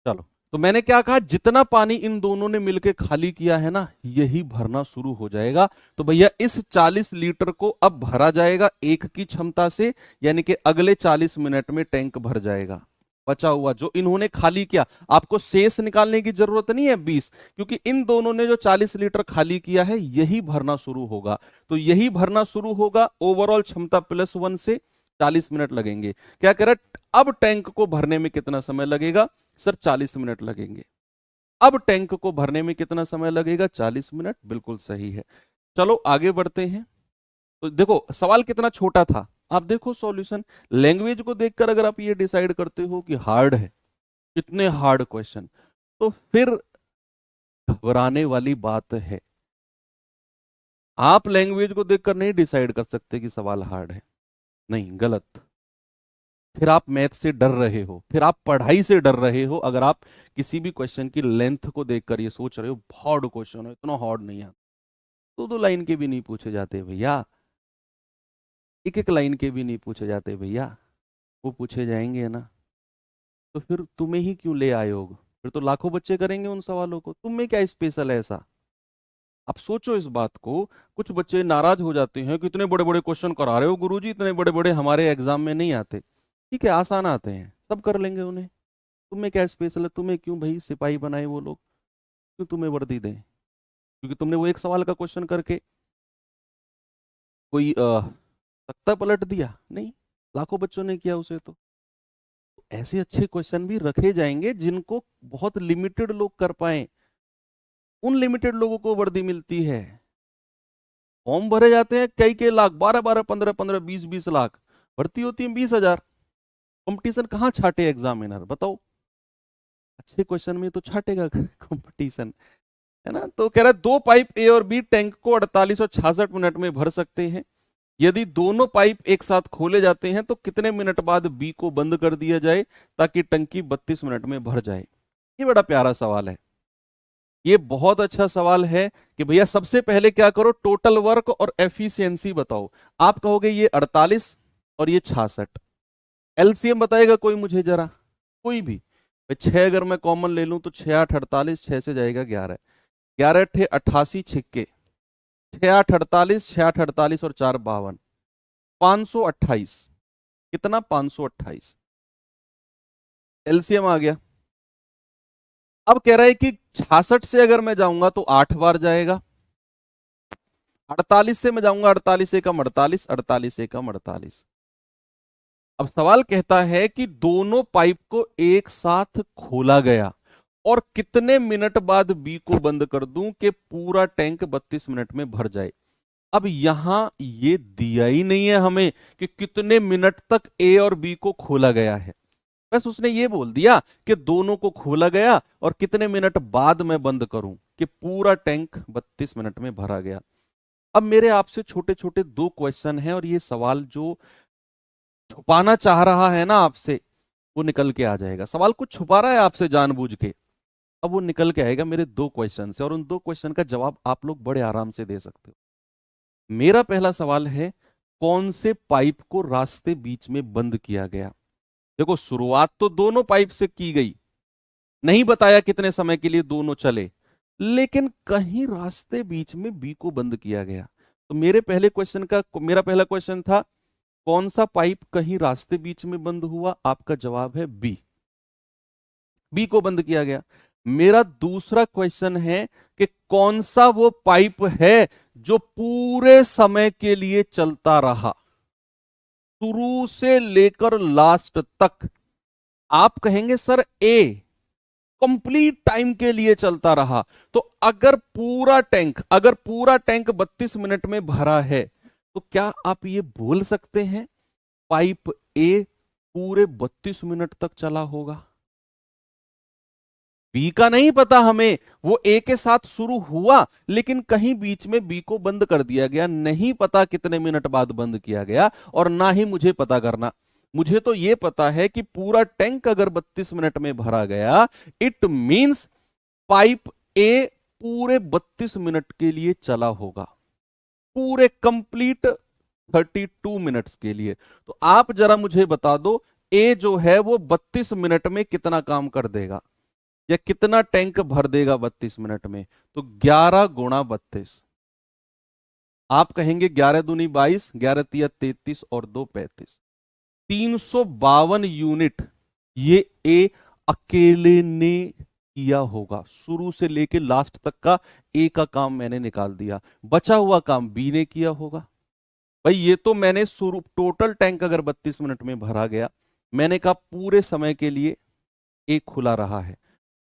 चलो, तो मैंने क्या कहा? जितना पानी इन दोनों ने मिलकर खाली किया है ना, यही भरना शुरू हो जाएगा। तो भैया इस 40 लीटर को अब भरा जाएगा एक की क्षमता से, यानी कि अगले 40 मिनट में टैंक भर जाएगा। बचा हुआ जो इन्होंने खाली किया, आपको शेष निकालने की जरूरत नहीं है 20, क्योंकि इन दोनों ने जो 40 लीटर खाली किया है यही भरना शुरू होगा। तो यही भरना शुरू होगा, ओवरऑल क्षमता +1 से 40 मिनट लगेंगे। क्या कह रहा है? अब टैंक को भरने में कितना समय लगेगा? सर 40 मिनट लगेंगे। अब टैंक को भरने में कितना समय लगेगा? 40 मिनट, बिल्कुल सही है। चलो आगे बढ़ते हैं। तो देखो सवाल कितना छोटा था, आप देखो सॉल्यूशन। लैंग्वेज को देखकर अगर आप ये डिसाइड करते हो कि हार्ड है, कितने हार्ड क्वेश्चन, तो फिर घबराने वाली बात है। आप लैंग्वेज को देखकर नहीं डिसाइड कर सकते कि सवाल हार्ड है, नहीं, गलत। फिर आप मैथ से डर रहे हो, फिर आप पढ़ाई से डर रहे हो, अगर आप किसी भी क्वेश्चन की लेंथ को देखकर ये सोच रहे हो हार्ड क्वेश्चन है, इतना हार्ड नहीं है। दो दो लाइन के भी नहीं पूछे जाते भैया, एक एक लाइन के भी नहीं पूछे जाते भैया, वो पूछे जाएंगे ना। तो फिर तुम्हें ही क्यों ले आए हो? फिर तो लाखों बच्चे करेंगे उन सवालों को, तुम में क्या स्पेशल है ऐसा? आप सोचो इस बात को। कुछ बच्चे नाराज हो जाते हैं कि इतने बड़े बड़े क्वेश्चन करा रहे हो गुरुजी, इतने बड़े बड़े हमारे एग्जाम में नहीं आते। ठीक है, आसान आते हैं, सब कर लेंगे उन्हें। तुम्हें क्या स्पेशल है? तुम्हें क्यों भाई सिपाही बनाए वो लोग? क्यों तुम्हें वर्दी दें? क्योंकि तुमने वो एक सवाल का क्वेश्चन करके कोई तख्ता पलट दिया? नहीं, लाखों बच्चों ने किया उसे। तो ऐसे अच्छे क्वेश्चन भी रखे जाएंगे जिनको बहुत लिमिटेड लोग कर पाए। उन लिमिटेड लोगों को वर्दी मिलती है। फॉर्म भरे जाते हैं कई कई लाख, 12 12 15 15 20 लाख, भर्ती होती है 20,000। कंपटीशन कहाँ छाटे एग्जामिनर, बताओ? अच्छे क्वेश्चन में तो छाटेगा कंपटीशन, है ना। तो कह रहा है 2 पाइप ए और बी टैंक को 48 और 66 मिनट में भर सकते हैं। यदि दोनों पाइप एक साथ खोले जाते हैं तो कितने मिनट बाद बी को बंद कर दिया जाए ताकि टंकी 32 मिनट में भर जाए? ये बड़ा प्यारा सवाल है। ये बहुत अच्छा सवाल है कि भैया सबसे पहले क्या करो, टोटल वर्क और एफिशिएंसी बताओ। आप कहोगे ये 48 और ये 66, एलसीएम बताएगा कोई मुझे जरा, कोई भी? 6 अगर मैं कॉमन ले लूं तो 6 8 48, 6 से जाएगा 11, 11 8 88 छिक्के, 6 8 48, 6 8 48 और 4 52, 528। कितना? 528 एलसीएम आ गया। अब कह रहा है कि 66 से अगर मैं जाऊंगा तो 8 बार जाएगा, 48 से मैं जाऊंगा 48 एकम 48, 48 एकम 48। अब सवाल कहता है कि दोनों पाइप को एक साथ खोला गया और कितने मिनट बाद बी को बंद कर दूं कि पूरा टैंक 32 मिनट में भर जाए। अब यहां ये दिया ही नहीं है हमें कि कितने मिनट तक ए और बी को खोला गया है, बस उसने ये बोल दिया कि दोनों को खोला गया और कितने मिनट बाद मैं बंद करूं कि पूरा टैंक 32 मिनट में भरा गया। अब मेरे आपसे छोटे छोटे 2 क्वेश्चन हैं और ये सवाल जो छुपाना चाह रहा है ना आपसे, वो निकल के आ जाएगा। सवाल कुछ छुपा रहा है आपसे जानबूझ के, अब वो निकल के आएगा। मेरे 2 क्वेश्चन से और उन 2 क्वेश्चन का जवाब आप लोग बड़े आराम से दे सकते हो। मेरा पहला सवाल है, कौन से पाइप को रास्ते बीच में बंद किया गया? देखो, शुरुआत तो दोनों पाइप से की गई, नहीं बताया कितने समय के लिए दोनों चले, लेकिन कहीं रास्ते बीच में बी को बंद किया गया। तो मेरा पहला क्वेश्चन था, कौन सा पाइप कहीं रास्ते बीच में बंद हुआ? आपका जवाब है बी, बी को बंद किया गया। मेरा दूसरा क्वेश्चन है कि कौन सा वो पाइप है जो पूरे समय के लिए चलता रहा, शुरू से लेकर लास्ट तक? आप कहेंगे सर ए, कंप्लीट टाइम के लिए चलता रहा। तो अगर पूरा टैंक 32 मिनट में भरा है तो क्या आप ये बोल सकते हैं पाइप ए पूरे 32 मिनट तक चला होगा? बी का नहीं पता हमें, वो ए के साथ शुरू हुआ लेकिन कहीं बीच में बी को बंद कर दिया गया, नहीं पता कितने मिनट बाद बंद किया गया, और ना ही मुझे पता करना। मुझे तो ये पता है कि पूरा टैंक अगर 32 मिनट में भरा गया, इट मींस पाइप ए पूरे 32 मिनट के लिए चला होगा, पूरे कंप्लीट 32 मिनट्स के लिए। तो आप जरा मुझे बता दो, ए जो है वो 32 मिनट में कितना काम कर देगा, या कितना टैंक भर देगा 32 मिनट में? तो 11 गुणा 32। आप कहेंगे 11 दूनी 22, 11 तिया 33 और 2 35, 352 यूनिट ये ए अकेले ने किया होगा। शुरू से लेके लास्ट तक का ए का काम मैंने निकाल दिया, बचा हुआ काम बी ने किया होगा। भाई ये तो मैंने शुरू, टोटल टैंक अगर 32 मिनट में भरा गया, मैंने कहा पूरे समय के लिए ए खुला रहा है,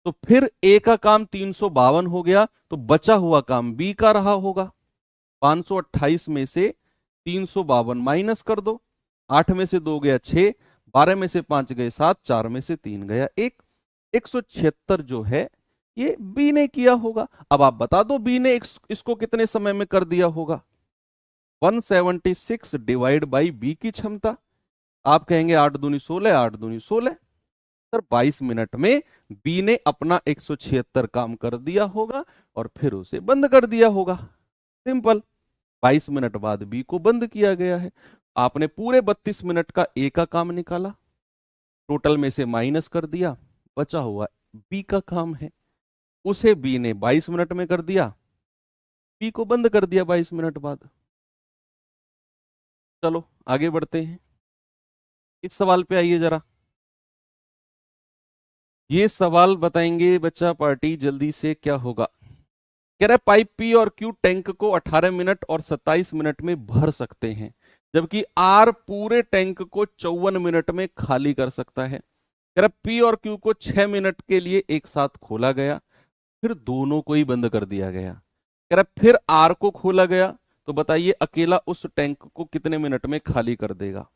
तो फिर ए का काम 352 हो गया, तो बचा हुआ काम बी का रहा होगा। 528 में से 352 माइनस कर दो, 8 में से 2 गया 6, 12 में से 5 गए 7, 4 में से 3 गया 1, 176 जो है ये बी ने किया होगा। अब आप बता दो बी ने इसको कितने समय में कर दिया होगा। 176 डिवाइड बाई बी की क्षमता। आप कहेंगे 8 दूनी 16, 8 दूनी 16। सर 22 मिनट में बी ने अपना 176 काम कर दिया होगा और फिर उसे बंद कर दिया होगा। सिंपल। 22 मिनट बाद बी को बंद किया गया है। आपने पूरे 32 मिनट का ए का काम निकाला, टोटल में से माइनस कर दिया, बचा हुआ बी का काम है, उसे बी ने 22 मिनट में कर दिया, बी को बंद कर दिया 22 मिनट बाद। चलो आगे बढ़ते हैं। इस सवाल पे आइए जरा। ये सवाल बताएंगे बच्चा पार्टी जल्दी से क्या होगा। कह रहा है पाइप पी और क्यू टैंक को 18 मिनट और 27 मिनट में भर सकते हैं, जबकि आर पूरे टैंक को 54 मिनट में खाली कर सकता है। कह रहा पी और क्यू को 6 मिनट के लिए एक साथ खोला गया, फिर दोनों को ही बंद कर दिया गया। कह रहा फिर आर को खोला गया, तो बताइए अकेला उस टैंक को कितने मिनट में खाली कर देगा।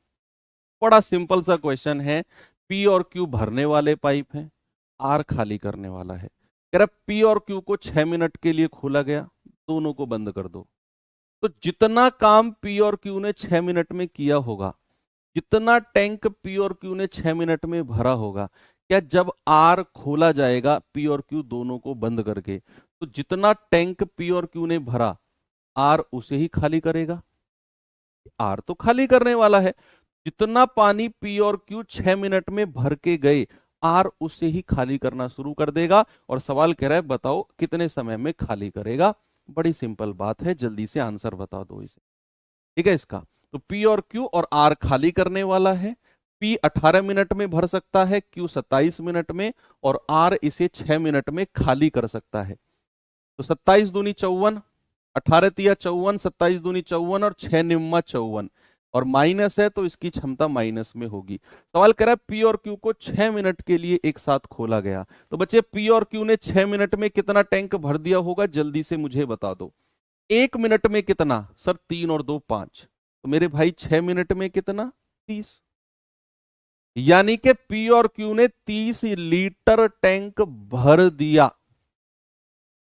बड़ा सिंपल सा क्वेश्चन है। पी और क्यू भरने वाले पाइप हैं, आर खाली करने वाला है। कह रहा पी और क्यू को 6 मिनट के लिए खोला गया, दोनों को बंद कर दो। तो जितना काम पी और क्यू ने 6 मिनट में किया होगा, जितना टैंक पी और क्यू ने 6 मिनट में भरा होगा, क्या जब आर खोला जाएगा पी और क्यू दोनों को बंद करके, तो जितना टैंक पी और क्यू ने भरा आर उसे ही खाली करेगा। आर तो खाली करने वाला है। जितना पानी पी और क्यू 6 मिनट में भर के गए, आर उसे ही खाली करना शुरू कर देगा। और सवाल कह रहा है बताओ कितने समय में खाली करेगा। बड़ी सिंपल बात है, जल्दी से आंसर बता दो इसे। ठीक है इसका। तो पी और क्यू और आर खाली करने वाला है। पी 18 मिनट में भर सकता है, क्यू 27 मिनट में, और आर इसे 6 मिनट में खाली कर सकता है। तो 27 दूनी 54, 18 तिया 54, 27 दूनी 54 और 6 निम्मा 54, और माइनस है तो इसकी क्षमता माइनस में होगी। सवाल कर रहा है पी और क्यू को 6 मिनट के लिए एक साथ खोला गया, तो बच्चे पी और क्यू ने 6 मिनट में कितना टैंक भर दिया होगा, जल्दी से मुझे बता दो। 1 मिनट में कितना सर, 3 और 2 5, तो मेरे भाई 6 मिनट में कितना, 30। यानी कि पी और क्यू ने 30 लीटर टैंक भर दिया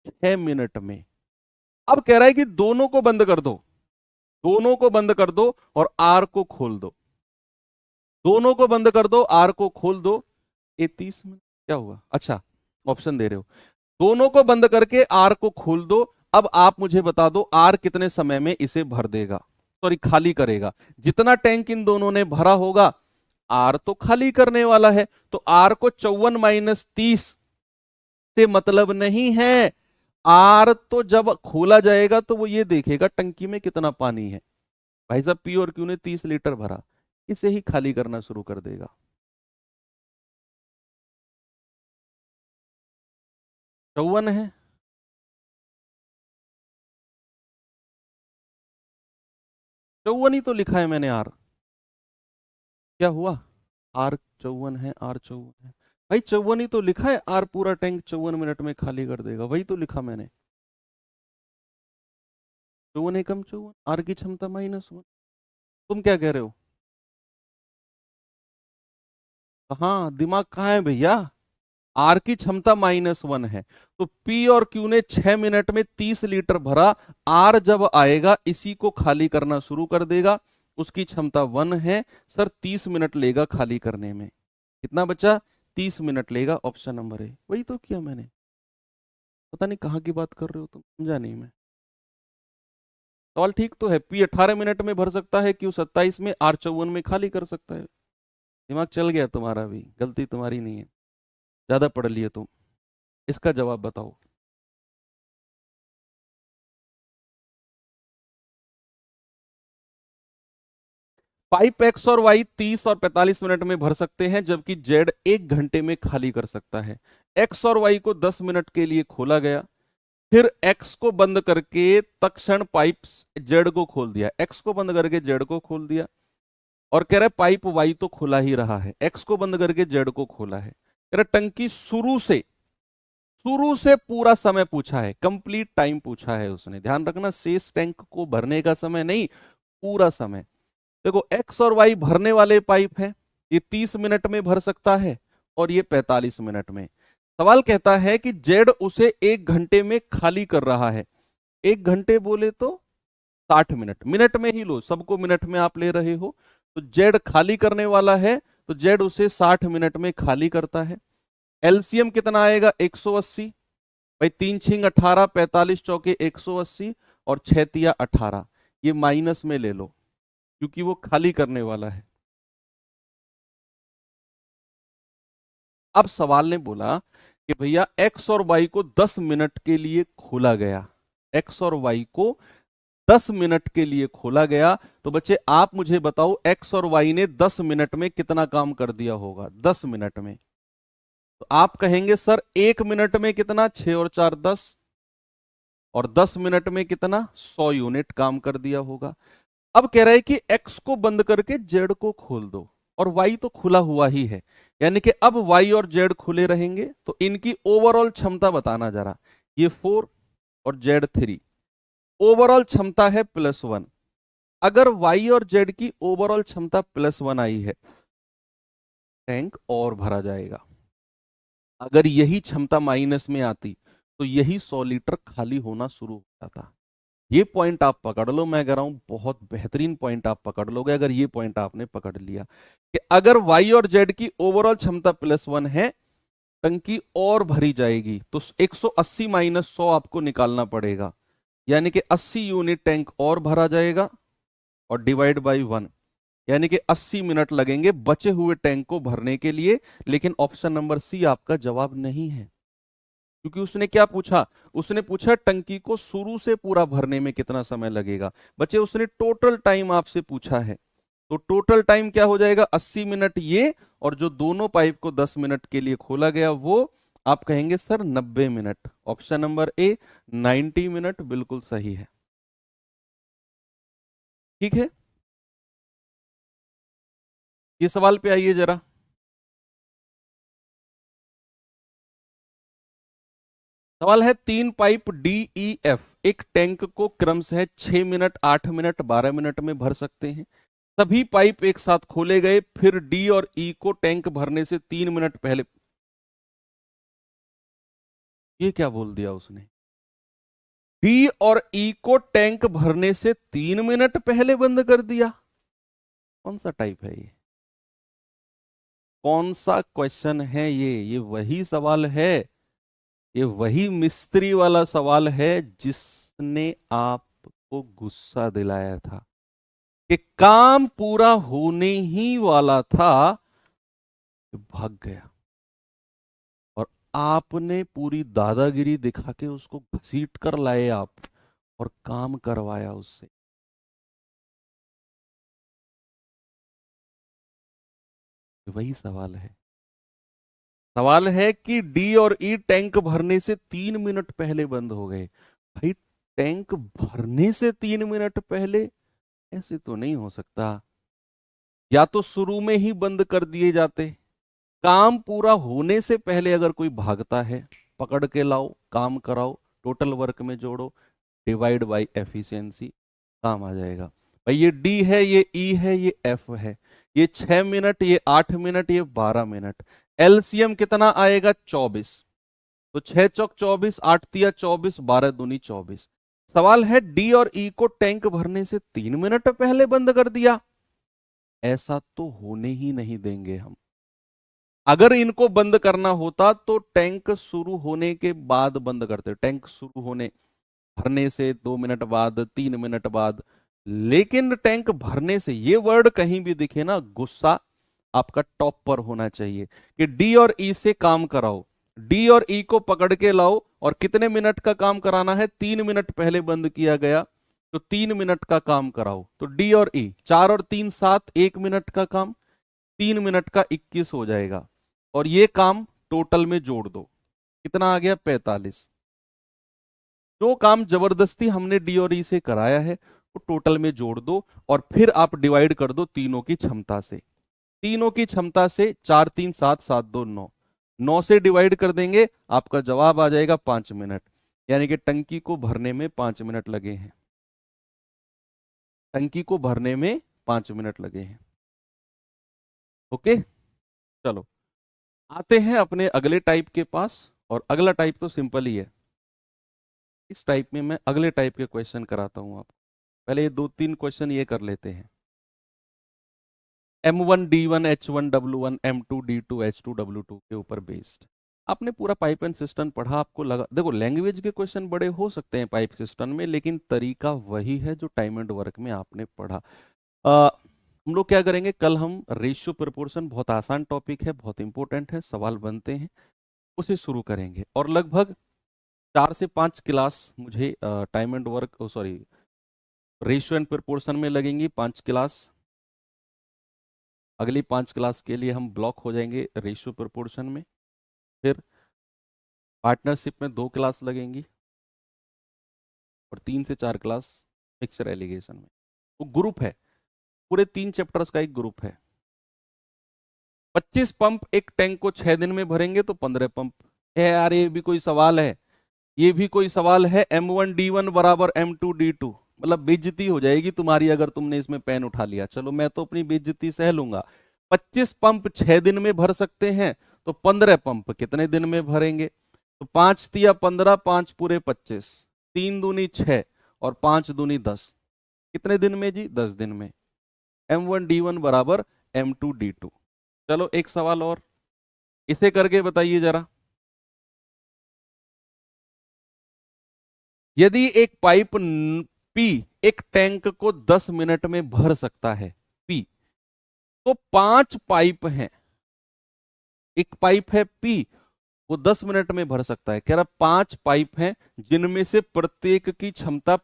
6 मिनट में। अब कह रहा है कि दोनों को बंद कर दो, दोनों को बंद कर दो और आर को खोल दो। दोनों को बंद कर दो, आर को खोल दो। ये 30 मिनट क्या हुआ, अच्छा ऑप्शन दे रहे हो। दोनों को बंद करके आर को खोल दो। अब आप मुझे बता दो आर कितने समय में इसे भर देगा, सॉरी खाली करेगा। जितना टैंक इन दोनों ने भरा होगा, आर तो खाली करने वाला है, तो आर को 54 माइनस 30 से मतलब नहीं है। आर तो जब खोला जाएगा तो वो ये देखेगा टंकी में कितना पानी है। भाई साहब पी और क्यू ने 30 लीटर भरा, इसे ही खाली करना शुरू कर देगा। 54 है, 54 ही तो लिखा है मैंने आर। क्या हुआ, आर 54 है, आर 54 है। भाई 54 ही तो लिखा है, आर पूरा टैंक 54 मिनट में खाली कर देगा, वही तो लिखा मैंने। 54 एकम 54, आर की क्षमता -1। तुम क्या कह रहे हो, कहाँ दिमाग कहाँ है भैया। आर की क्षमता -1 है, तो पी और क्यू ने 6 मिनट में 30 लीटर भरा। आर जब आएगा इसी को खाली करना शुरू कर देगा, उसकी क्षमता 1 है। सर 30 मिनट लेगा खाली करने में, कितना बचा, 30 मिनट लेगा। ऑप्शन नंबर है, वही तो किया मैंने। पता नहीं कहाँ की बात कर रहे हो तुम, समझा नहीं मैं। सवाल ठीक तो है, पी 18 मिनट में भर सकता है, क्यू 27 में, आर 54 में खाली कर सकता है। दिमाग चल गया तुम्हारा भी, गलती तुम्हारी नहीं है, ज्यादा पढ़ लिए तुम। इसका जवाब बताओ। पाइप एक्स और वाई 30 और 45 मिनट में भर सकते हैं, जबकि जेड 1 घंटे में खाली कर सकता है। एक्स और वाई को 10 मिनट के लिए खोला गया, फिर एक्स को बंद करके तत्क्षण पाइप जेड को खोल दिया। एक्स को बंद करके जेड को खोल दिया, और कह रहे पाइप वाई तो खुला ही रहा है, एक्स को बंद करके जेड को खोला है। कह रहे टंकी शुरू से पूरा समय पूछा है, कंप्लीट टाइम पूछा है उसने। ध्यान रखना, शेष टैंक को भरने का समय नहीं, पूरा समय। देखो एक्स और वाई भरने वाले पाइप है, ये 30 मिनट में भर सकता है और ये 45 मिनट में। सवाल कहता है कि जेड उसे 1 घंटे में खाली कर रहा है। 1 घंटे बोले तो 60 मिनट, मिनट में ही लो, सबको मिनट में आप ले रहे हो। तो जेड खाली करने वाला है, तो जेड उसे 60 मिनट में खाली करता है। एलसीएम कितना आएगा? 180। भाई 3 × 6 = 18, 45 चौके 180 और 6 × 18, ये माइनस में ले लो क्योंकि वो खाली करने वाला है। अब सवाल ने बोला कि भैया एक्स और वाई को 10 मिनट के लिए खोला गया, एक्स और वाई को 10 मिनट के लिए खोला गया। तो बच्चे आप मुझे बताओ एक्स और वाई ने 10 मिनट में कितना काम कर दिया होगा? 10 मिनट में। तो आप कहेंगे सर 1 मिनट में कितना? 6 और 4 10, और 10 मिनट में कितना? 100 यूनिट काम कर दिया होगा। अब कह रहा है कि एक्स को बंद करके जेड को खोल दो, और वाई तो खुला हुआ ही है, यानी कि अब वाई और जेड खुले रहेंगे। तो इनकी ओवरऑल क्षमता बताना जरा। ये 4 और जेड 3, ओवरऑल क्षमता है +1। अगर वाई और जेड की ओवरऑल क्षमता +1 आई है, टैंक और भरा जाएगा। अगर यही क्षमता माइनस में आती तो यही 100 लीटर खाली होना शुरू हो जाता। ये पॉइंट आप पकड़ लो, मैं कह रहा हूं बहुत बेहतरीन पॉइंट आप पकड़ लोगे अगर ये पॉइंट आपने पकड़ लिया कि अगर वाई और जेड की ओवरऑल क्षमता +1 है, टंकी और भरी जाएगी। तो 180 - 100 आपको निकालना पड़ेगा, यानी कि 80 यूनिट टैंक और भरा जाएगा, और डिवाइड बाई 1, यानी कि 80 मिनट लगेंगे बचे हुए टैंक को भरने के लिए। लेकिन ऑप्शन नंबर सी आपका जवाब नहीं है, क्योंकि उसने क्या पूछा? उसने पूछा टंकी को शुरू से पूरा भरने में कितना समय लगेगा। बच्चे उसने टोटल टाइम आपसे पूछा है, तो टोटल टाइम क्या हो जाएगा? 80 मिनट ये, और जो दोनों पाइप को 10 मिनट के लिए खोला गया वो आप कहेंगे sir 90 minute. Option number A 90 minute बिल्कुल सही है। ठीक है, ये सवाल पे आइए जरा। सवाल है 3 पाइप DEF एक टैंक को क्रमशः 6 मिनट, 8 मिनट, 12 मिनट में भर सकते हैं। सभी पाइप एक साथ खोले गए, फिर डी और ई को टैंक भरने से 3 मिनट पहले। ये क्या बोल दिया उसने? डी और ई को टैंक भरने से 3 मिनट पहले बंद कर दिया। कौन सा टाइप है ये? कौन सा क्वेश्चन है ये वही सवाल है, ये वही मिस्त्री वाला सवाल है जिसने आपको गुस्सा दिलाया था कि काम पूरा होने ही वाला था, भाग गया और आपने पूरी दादागिरी दिखा के उसको घसीट कर लाए आप, और काम करवाया उससे। वही सवाल है। सवाल है कि डी और ई टैंक भरने से 3 मिनट पहले बंद हो गए। भाई टैंक भरने से 3 मिनट पहले? ऐसे तो नहीं हो सकता। या तो शुरू में ही बंद कर दिए जाते। काम पूरा होने से पहले अगर कोई भागता है, पकड़ के लाओ, काम कराओ, टोटल वर्क में जोड़ो, डिवाइड बाय एफिशिएंसी, काम आ जाएगा। भाई ये डी है, ये ई है, ये एफ है। ये 6 मिनट, ये 8 मिनट, ये 12 मिनट। एलसीएम कितना आएगा? 24। तो 6 चौक 24, 8 तिया 24, 12 दूनी 24। सवाल है डी और ई को टैंक भरने से 3 मिनट पहले बंद कर दिया। ऐसा तो होने ही नहीं देंगे हम। अगर इनको बंद करना होता तो टैंक शुरू होने के बाद बंद करते, टैंक शुरू होने भरने से 2 मिनट बाद, 3 मिनट बाद। लेकिन टैंक भरने से, ये वर्ड कहीं भी दिखे ना, गुस्सा आपका टॉप पर होना चाहिए कि डी और ई से काम कराओ, डी और ई को पकड़ के लाओ, और कितने मिनट का काम कराना है? 3 मिनट पहले बंद किया गया, तो 3 मिनट का काम कराओ। तो डी और ई, 4 और 3 7, 1 मिनट का काम, 3 मिनट का 21 हो जाएगा। और ये काम टोटल में जोड़ दो, कितना आ गया? 45। जो काम जबरदस्ती हमने डी और ई से कराया है वो टोटल में जोड़ दो, और फिर आप डिवाइड कर दो तीनों की क्षमता से। तीनों की क्षमता से 4 3 7 7 2 9, 9 से डिवाइड कर देंगे, आपका जवाब आ जाएगा 5 मिनट। यानी कि टंकी को भरने में 5 मिनट लगे हैं, टंकी को भरने में 5 मिनट लगे हैं। ओके, चलो आते हैं अपने अगले टाइप के पास, और अगला टाइप तो सिंपल ही है। इस टाइप में मैं अगले टाइप के क्वेश्चन कराता हूं आपको। पहले ये 2-3 क्वेश्चन ये कर लेते हैं। M1D1H1W1M2D2H2W2 के ऊपर बेस्ड। आपने पूरा पाइप एंड सिस्टम पढ़ा, आपको लगा, देखो लैंग्वेज के क्वेश्चन बड़े हो सकते हैं पाइप सिस्टम में, लेकिन तरीका वही है जो टाइम एंड वर्क में आपने पढ़ा। हम लोग क्या करेंगे, कल हम रेशियो प्रोपोर्शन, बहुत आसान टॉपिक है, बहुत इंपॉर्टेंट है, सवाल बनते हैं, उसे शुरू करेंगे। और लगभग 4 से 5 क्लास मुझे time and work, sorry, ratio and proportion में लगेंगी 5 क्लास। अगली 5 क्लास के लिए हम ब्लॉक हो जाएंगे रेशियो प्रोपोर्शन में। फिर पार्टनरशिप में 2 क्लास लगेंगी, और 3 से 4 क्लास मिक्सचर एलिगेशन में। वो ग्रुप है, पूरे 3 चैप्टर्स का एक ग्रुप है। 25 पंप एक टैंक को 6 दिन में भरेंगे तो 15 पंप है। यार ये भी कोई सवाल है? ये भी कोई सवाल है? M1D1 बराबर M2D2, मतलब बेइज्जती हो जाएगी तुम्हारी अगर तुमने इसमें पेन उठा लिया। चलो मैं तो अपनी बेइज्जती सह लूंगा। 25 पंप 6 दिन में भर सकते हैं, तो 15 पंप कितने दिन में भरेंगे? तो 5 तिया 15, 5 पूरे 25, 3 दूनी 6 और 5 दूनी 10। कितने दिन में जी? 10 दिन में। M1D1 बराबर M2D2। चलो एक सवाल और, इसे करके बताइए जरा। यदि एक पाइप पी एक टैंक को 10 मिनट में भर सकता है, पी, तो 5 पाइप हैं। एक पाइप है पी, वो 10 मिनट में भर सकता है। कह रहा 5 पाइप हैं जिनमें से प्रत्येक की क्षमता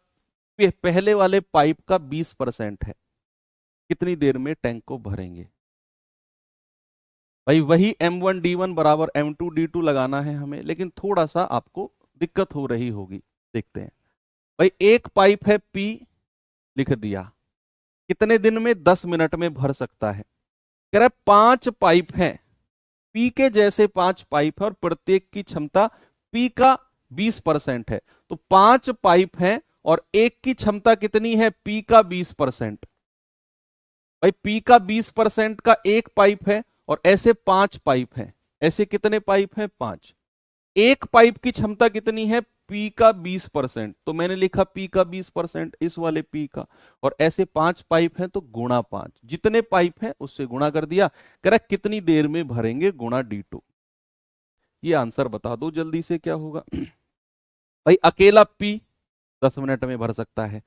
पहले वाले पाइप का 20% है। कितनी देर में टैंक को भरेंगे? भाई वही M1D1 बराबर M2D2 लगाना है हमें, लेकिन थोड़ा सा आपको दिक्कत हो रही होगी। देखते हैं। भाई एक पाइप है पी, लिख दिया, कितने दिन में? 10 मिनट में भर सकता है। कह रहा है 5 पाइप हैं, पी के जैसे 5 पाइप है, और प्रत्येक की क्षमता पी का 20% है। तो 5 पाइप हैं और एक की क्षमता कितनी है? पी का 20%। भाई पी का 20% का एक पाइप है, और ऐसे 5 पाइप हैं। ऐसे कितने पाइप हैं? 5। एक पाइप की क्षमता कितनी है? पी का 20%, तो मैंने लिखा पी का 20% इस वाले पी का, और ऐसे 5 पाइप हैं तो गुणा 5, जितने पाइप हैं उससे गुणा कर दिया। कह रहा कितनी देर में भरेंगे, गुणा D2। ये आंसर बता दो जल्दी से क्या होगा। भाई अकेला पी 10 मिनट में भर सकता है। कह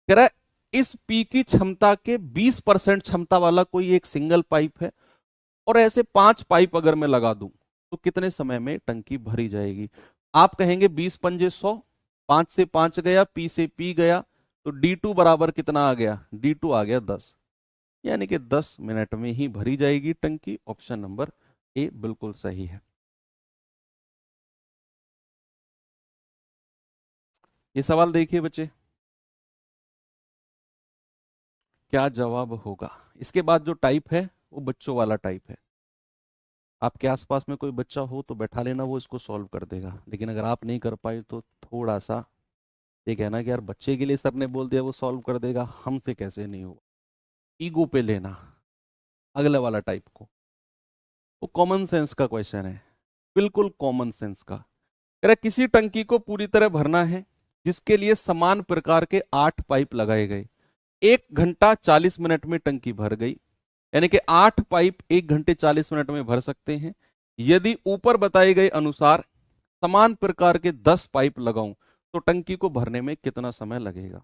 रहा है इस पी की क्षमता के 20% क्षमता वाला कोई एक सिंगल पाइप है, और ऐसे 5 पाइप अगर मैं लगा दूं तो कितने समय में टंकी भरी जाएगी? आप कहेंगे 20 पंजे 100, 5 से 5 गया, पी से पी गया, तो D2 बराबर कितना आ गया? D2 आ गया 10, यानी कि 10 मिनट में ही भरी जाएगी टंकी। ऑप्शन नंबर ए बिल्कुल सही है। ये सवाल देखिए बच्चे, क्या जवाब होगा? इसके बाद जो टाइप है वो बच्चों वाला टाइप है। आपके आसपास में कोई बच्चा हो तो बैठा लेना, वो इसको सॉल्व कर देगा। लेकिन अगर आप नहीं कर पाए तो थोड़ा सा ये कहना कि यार बच्चे के लिए सर ने बोल दिया वो सॉल्व कर देगा, हमसे कैसे नहीं होगा। ईगो पे लेना अगले वाला टाइप को। वो कॉमन सेंस का क्वेश्चन है, बिल्कुल कॉमन सेंस का। कह रहा किसी टंकी को पूरी तरह भरना है जिसके लिए समान प्रकार के 8 पाइप लगाए गए। 1 घंटा 40 मिनट में टंकी भर गई, यानी कि 8 पाइप 1 घंटे 40 मिनट में भर सकते हैं। यदि ऊपर बताए गए अनुसार समान प्रकार के 10 पाइप लगाऊं तो टंकी को भरने में कितना समय लगेगा?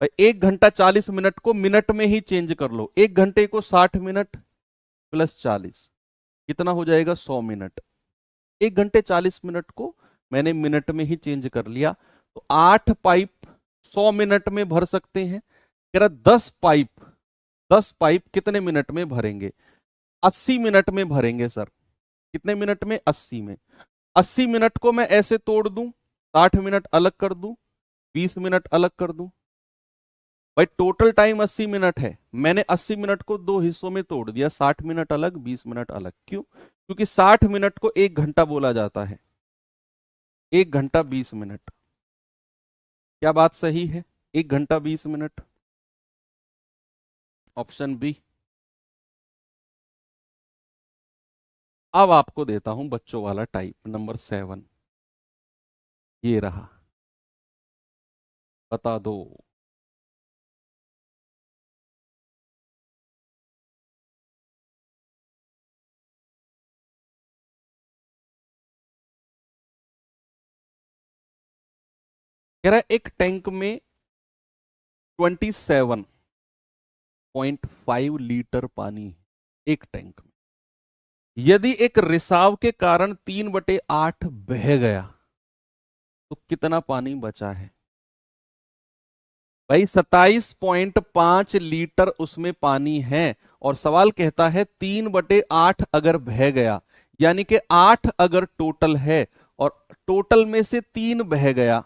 भाई 1 घंटा 40 मिनट को मिनट में ही चेंज कर लो। 1 घंटे को 60 मिनट प्लस 40 कितना हो जाएगा? 100 मिनट। 1 घंटे 40 मिनट को मैंने मिनट में ही चेंज कर लिया, तो 8 पाइप 100 मिनट में भर सकते हैं। कह रहा 10 पाइप कितने मिनट में भरेंगे? 80 मिनट में भरेंगे सर। कितने मिनट में? 80 में। 80 मिनट को मैं ऐसे तोड़ दूं, 60 मिनट अलग कर दूं, 20 मिनट अलग कर दूं। भाई टोटल टाइम 80 मिनट है, मैंने 80 मिनट को 2 हिस्सों में तोड़ दिया, 60 मिनट अलग 20 मिनट अलग। क्यों? क्योंकि 60 मिनट को 1 घंटा बोला जाता है। 1 घंटा 20 मिनट, क्या बात सही है? 1 घंटा 20 मिनट। Option B. अब आपको देता हूं बच्चों वाला टाइप नंबर 7। ये रहा, बता दो। कह रहा है एक टैंक में 27.5 लीटर पानी है, एक टैंक में। यदि एक रिसाव के कारण 3/8 बह गया तो कितना पानी बचा है? भाई 27.5 लीटर उसमें पानी है, और सवाल कहता है 3/8 अगर बह गया, यानी कि 8 अगर टोटल है और टोटल में से 3 बह गया,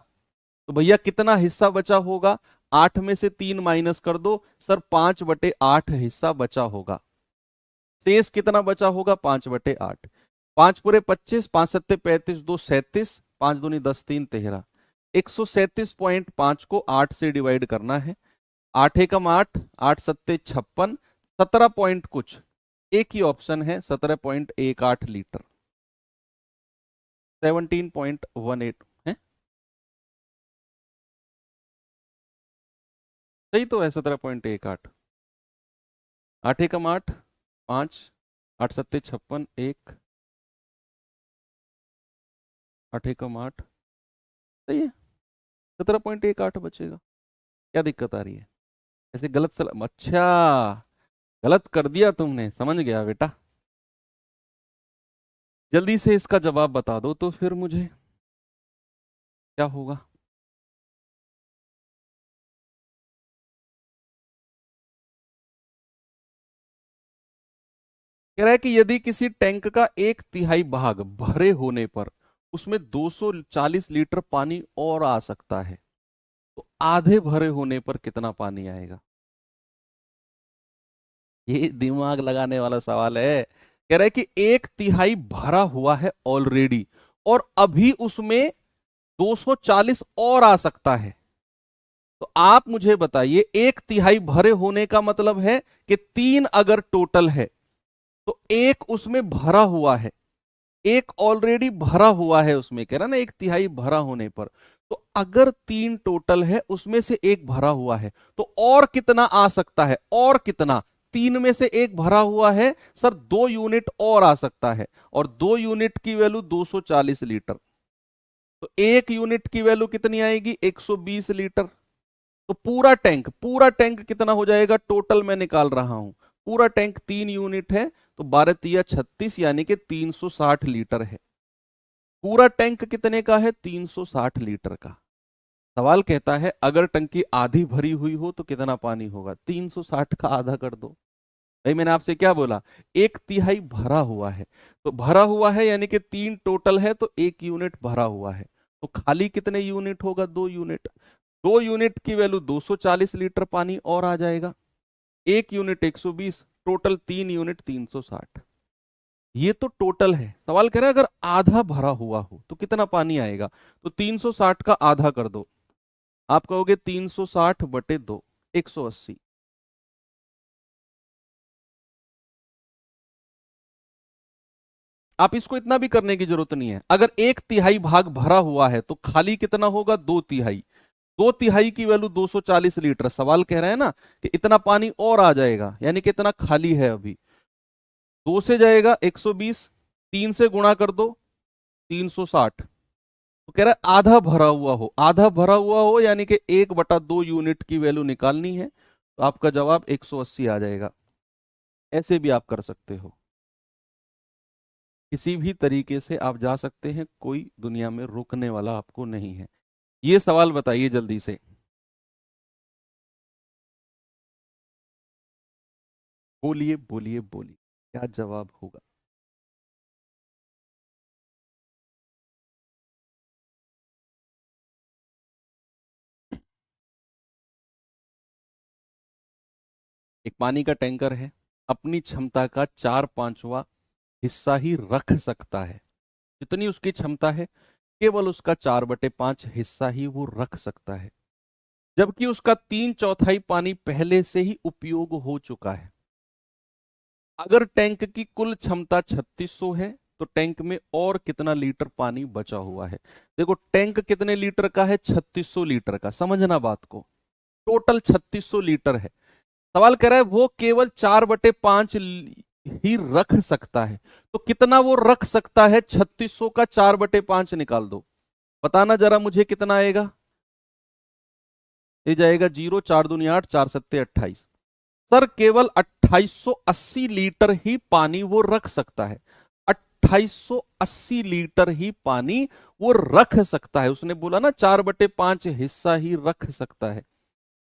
तो भैया कितना हिस्सा बचा होगा? 8 में से 3 माइनस कर दो सर, 5/8 हिस्सा बचा होगा। शेष कितना बचा होगा? 5/8। 5×5 = 25, 5×7 = 35, 2 37, 5×2 = 10, 3 13। 137.5 को 8 से डिवाइड करना है। 8 एकम 8, 8×7 = 56, 17 पॉइंट कुछ, एक ही ऑप्शन है 17.18 लीटर, 17.18 है। सही तो है 17.18। 8 एकम 8, 5, 8×7 = 56, 1, 8 एकम 8, सही है, 17.18 बचेगा। क्या दिक्कत आ रही है? ऐसे गलत अच्छा, गलत कर दिया तुमने, समझ गया बेटा। जल्दी से इसका जवाब बता दो तो फिर मुझे क्या होगा। कह रहा है कि यदि किसी टैंक का 1/3 भाग भरे होने पर उसमें 240 लीटर पानी और आ सकता है, तो आधे भरे होने पर कितना पानी आएगा? ये दिमाग लगाने वाला सवाल है। कह रहा है कि 1/3 भरा हुआ है ऑलरेडी, और अभी उसमें 240 और आ सकता है। तो आप मुझे बताइए, 1/3 भरे होने का मतलब है कि 3 अगर टोटल है तो एक उसमें भरा हुआ है, एक ऑलरेडी भरा हुआ है उसमें, कह रहा ना 1/3 भरा होने पर। तो अगर 3 टोटल है उसमें से एक भरा हुआ है, तो और कितना आ सकता है? और कितना? 3 में से एक भरा हुआ है सर, 2 यूनिट और आ सकता है, और 2 यूनिट की वैल्यू 240 लीटर। तो 1 यूनिट की वैल्यू कितनी आएगी? 120 लीटर। तो पूरा टैंक कितना हो जाएगा? टोटल मैं निकाल रहा हूं, पूरा टैंक 3 यूनिट है, तो 12 तिया 36, यानी कि 360 लीटर है। पूरा टैंक कितने का है? 360 लीटर का। सवाल कहता है अगर टंकी आधी भरी हुई हो तो कितना पानी होगा? 360 का आधा कर दो। भाई मैंने आपसे क्या बोला? 1/3 भरा हुआ है, तो भरा हुआ है यानी कि 3 टोटल है, तो 1 यूनिट भरा हुआ है, तो खाली कितने यूनिट होगा? 2 यूनिट। 2 यूनिट की वैल्यू 240 लीटर पानी और आ जाएगा। 1 यूनिट 120, टोटल 3 यूनिट 360। ये तो टोटल है। सवाल कह रहा है अगर आधा भरा हुआ हो तो कितना पानी आएगा? तो 360 का आधा कर दो, आप कहोगे 360/2, 180। आप इसको इतना भी करने की जरूरत नहीं है। अगर 1/3 भाग भरा हुआ है तो खाली कितना होगा? 2/3। 2/3 की वैल्यू 240 लीटर। सवाल कह रहा है ना कि इतना पानी और आ जाएगा, यानी कि इतना खाली है अभी। 2 से जाएगा 120, 3 से गुणा कर दो 360। तो कह रहा है आधा भरा हुआ हो, आधा भरा हुआ हो यानी कि 1/2 यूनिट की वैल्यू निकालनी है, तो आपका जवाब 180 आ जाएगा। ऐसे भी आप कर सकते हो, किसी भी तरीके से आप जा सकते हैं, कोई दुनिया में रोकने वाला आपको नहीं है। ये सवाल बताइए जल्दी से। बोलिए बोलिए बोलिए, क्या जवाब होगा? एक पानी का टैंकर है, अपनी क्षमता का 4/5वां हिस्सा ही रख सकता है। जितनी उसकी क्षमता है केवल उसका 4/5 हिस्सा ही वो रख सकता है, जबकि उसका 3/4 पानी पहले से ही उपयोग हो चुका है। अगर टैंक की कुल क्षमता 3600 है तो टैंक में और कितना लीटर पानी बचा हुआ है। देखो टैंक कितने लीटर का है, 3600 लीटर का, समझना बात को, टोटल 3600 लीटर है। सवाल कह रहा है वो केवल 4/5 ही रख सकता है। तो कितना वो रख सकता है, 3600 का 4/5 निकाल दो, बताना जरा मुझे कितना आएगा। ये जाएगा 0, 4 दूनी 8, 4 सत्ते 28। सर केवल 2880 लीटर ही पानी वो रख सकता है, 2880 लीटर ही पानी वो रख सकता है। उसने बोला ना 4/5 हिस्सा ही रख सकता है,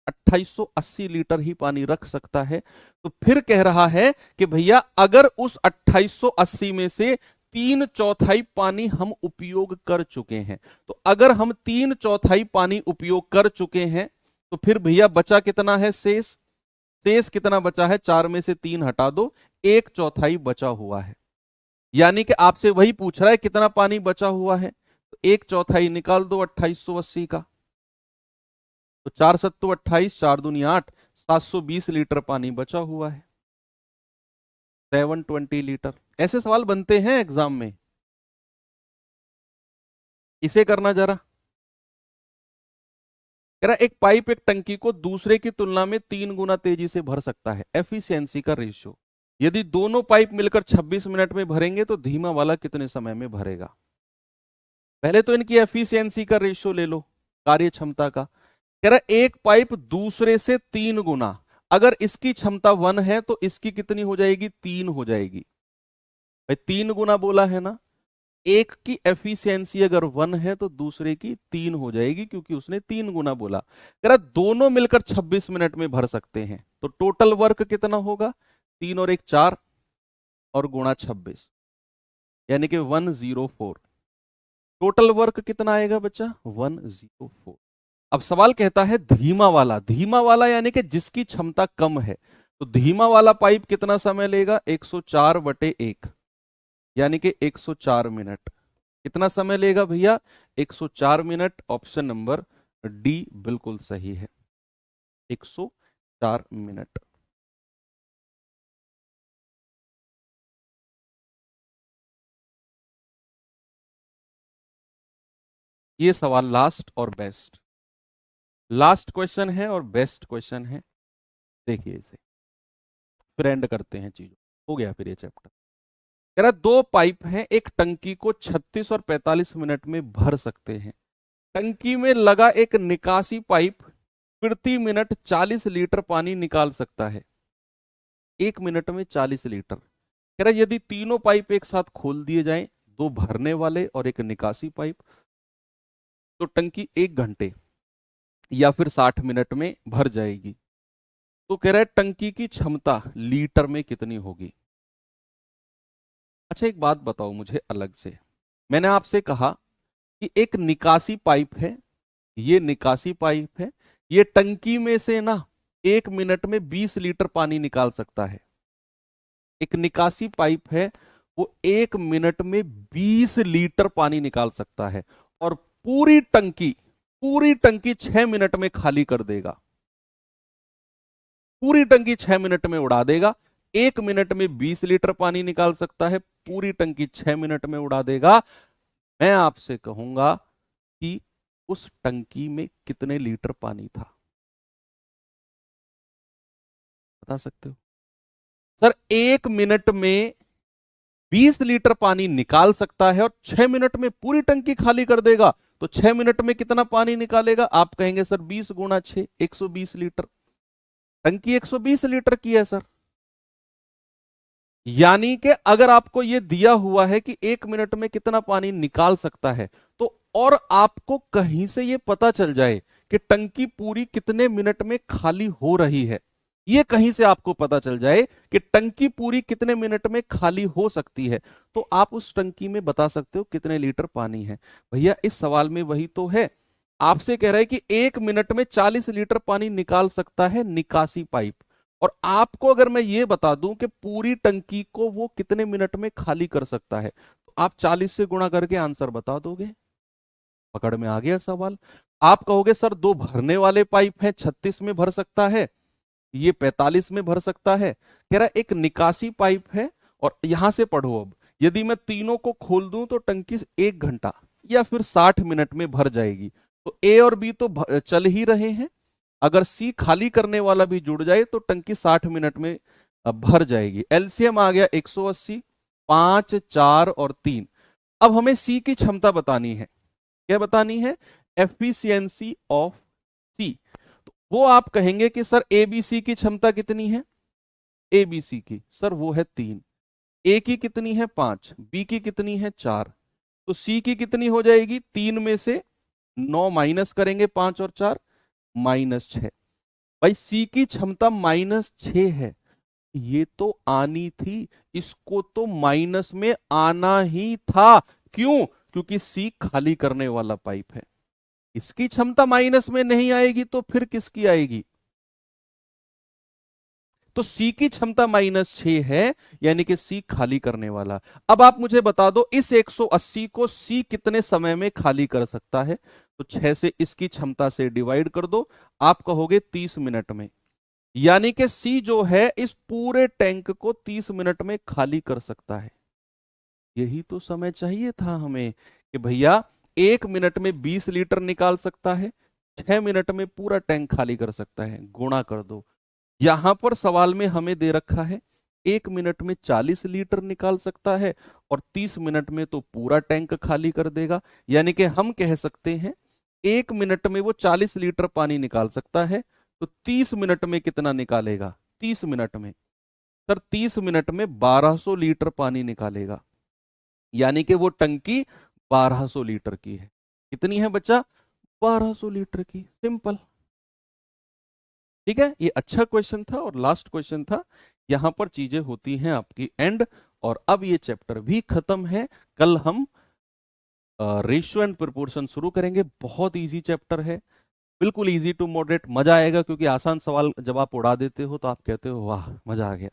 2880 लीटर ही पानी रख सकता है। तो फिर कह रहा है कि भैया अगर उस 2880 में से 3/4 पानी हम उपयोग कर चुके हैं, तो अगर हम 3/4 पानी उपयोग कर चुके हैं तो फिर भैया बचा कितना है, शेष। शेष कितना बचा है, 4 में से 3 हटा दो, 1/4 बचा हुआ है। यानी कि आपसे वही पूछ रहा है कितना पानी बचा हुआ है, तो 1/4 निकाल दो 2880 का। तो 4 सत्तू 28, 4 दूनी 8, 720 लीटर पानी बचा हुआ है, 720 लीटर। ऐसे सवाल बनते हैं एग्जाम में, इसे करना जरा। कह रहा एक पाइप एक टंकी को दूसरे की तुलना में 3 गुना तेजी से भर सकता है, एफिशिएंसी का रेशियो। यदि दोनों पाइप मिलकर 26 मिनट में भरेंगे तो धीमा वाला कितने समय में भरेगा। पहले तो इनकी एफिशिएंसी का रेशियो ले लो, कार्य क्षमता का। कह रहा एक पाइप दूसरे से 3 गुना, अगर इसकी क्षमता 1 है तो इसकी कितनी हो जाएगी, 3 हो जाएगी। भाई 3 गुना बोला है ना, एक की एफिशिएंसी अगर 1 है तो दूसरे की 3 हो जाएगी, क्योंकि उसने 3 गुना बोला। कह रहा दोनों मिलकर 26 मिनट में भर सकते हैं, तो टोटल वर्क कितना होगा, 3 और 1 4 और गुणा 26, यानी कि 104। टोटल वर्क कितना आएगा बच्चा, 104। अब सवाल कहता है धीमा वाला, धीमा वाला यानी कि जिसकी क्षमता कम है, तो धीमा वाला पाइप कितना समय लेगा, 104/1, यानी कि 104 मिनट। कितना समय लेगा भैया, 104 मिनट। ऑप्शन नंबर डी बिल्कुल सही है, 104 मिनट। ये सवाल लास्ट और बेस्ट, लास्ट क्वेश्चन है और बेस्ट क्वेश्चन है। देखिए इसे फिर एंड करते हैं, चीजों हो गया फिर ये चैप्टर। कह रहा दो पाइप हैं, एक टंकी को 36 और 45 मिनट में भर सकते हैं। टंकी में लगा एक निकासी पाइप प्रति मिनट 40 लीटर पानी निकाल सकता है, 1 मिनट में 40 लीटर। कह रहा यदि तीनों पाइप एक साथ खोल दिए जाएं, दो भरने वाले और एक निकासी पाइप, तो टंकी 1 घंटे या फिर 60 मिनट में भर जाएगी। तो कह रहा है टंकी की क्षमता लीटर में कितनी होगी। अच्छा एक बात बताओ मुझे अलग से, मैंने आपसे कहा कि एक निकासी पाइप है, ये निकासी पाइप है, ये टंकी में से ना 1 मिनट में 20 लीटर पानी निकाल सकता है। एक निकासी पाइप है, वो 1 मिनट में 20 लीटर पानी निकाल सकता है, और पूरी टंकी 6 मिनट में खाली कर देगा, पूरी टंकी 6 मिनट में उड़ा देगा। 1 मिनट में 20 लीटर पानी निकाल सकता है, पूरी टंकी 6 मिनट में उड़ा देगा। मैं आपसे कहूंगा कि उस टंकी में कितने लीटर पानी था, बता सकते हो। सर 1 मिनट में 20 लीटर पानी निकाल सकता है और 6 मिनट में पूरी टंकी खाली कर देगा, तो 6 मिनट में कितना पानी निकालेगा। आप कहेंगे सर 20 गुणा 6, 120 लीटर। टंकी 120 लीटर की है सर, यानी कि अगर आपको यह दिया हुआ है कि 1 मिनट में कितना पानी निकाल सकता है, तो और आपको कहीं से यह पता चल जाए कि टंकी पूरी कितने मिनट में खाली हो रही है, ये कहीं से आपको पता चल जाए कि टंकी पूरी कितने मिनट में खाली हो सकती है, तो आप उस टंकी में बता सकते हो कितने लीटर पानी है। भैया इस सवाल में वही तो है, आपसे कह रहा है कि 1 मिनट में 40 लीटर पानी निकाल सकता है निकासी पाइप, और आपको अगर मैं ये बता दूं कि पूरी टंकी को वो कितने मिनट में खाली कर सकता है, तो आप 40 से गुणा करके आंसर बता दोगे। पकड़ में आ गया सवाल। आप कहोगे सर दो भरने वाले पाइप हैं, 36 में भर सकता है, ये 45 में भर सकता है। कह रहा एक निकासी पाइप है, और यहां से पढ़ो अब, यदि मैं तीनों को खोल दूं तो टंकी 1 घंटा या फिर 60 मिनट में भर जाएगी। तो ए और बी तो चल ही रहे हैं, अगर सी खाली करने वाला भी जुड़ जाए तो टंकी 60 मिनट में भर जाएगी। एलसीएम आ गया 180, 5, 4 और 3। अब हमें सी की क्षमता बतानी है। क्या बतानी है? एफिशिएंसी ऑफ सी। तो वो आप कहेंगे कि सर एबीसी की क्षमता कितनी है? एबीसी की सर वो है 3, ए की कितनी है 5, बी की कितनी है 4, तो सी की कितनी हो जाएगी? 3 में से 9 माइनस करेंगे, 5 और 4 -6। भाई सी की क्षमता -6 है, ये तो आनी थी, इसको तो माइनस में आना ही था। क्यों? क्योंकि सी खाली करने वाला पाइप है। इसकी क्षमता माइनस में नहीं आएगी तो फिर किसकी आएगी? तो सी की क्षमता -6 है, यानी कि सी खाली करने वाला। अब आप मुझे बता दो इस 180 को सी कितने समय में खाली कर सकता है? तो 6 से इसकी क्षमता से डिवाइड कर दो, आप कहोगे 30 मिनट में। यानी कि सी जो है इस पूरे टैंक को 30 मिनट में खाली कर सकता है। यही तो समय चाहिए था हमें कि भैया 1 मिनट में 20 लीटर निकाल सकता है, 6 मिनट में पूरा टैंक खाली कर सकता है। गुणा कर दो। यहां पर सवाल में हमें दे रखा है 1 मिनट में 40 लीटर निकाल सकता है, और 30 मिनट में तो पूरा टैंक खाली कर देगा। यानी कि हम कह सकते हैं 1 मिनट में वो 40 लीटर पानी निकाल सकता है, तो 30 मिनट में कितना निकालेगा? 30 मिनट में सर 30 मिनट में 1200 लीटर पानी निकालेगा। यानी कि वो टंकी 1200 लीटर की है। कितनी है बच्चा? 1200 लीटर की। सिंपल। ठीक है, ये अच्छा क्वेश्चन था और लास्ट क्वेश्चन था। यहां पर चीजें होती हैं आपकी एंड। और अब ये चैप्टर भी खत्म है। कल हम रेशियो एंड प्रोपोर्शन शुरू करेंगे। बहुत इजी चैप्टर है, बिल्कुल इजी टू मॉडरेट। मजा आएगा, क्योंकि आसान सवाल जब आप उड़ा देते हो तो आप कहते हो वाह मजा आ गया।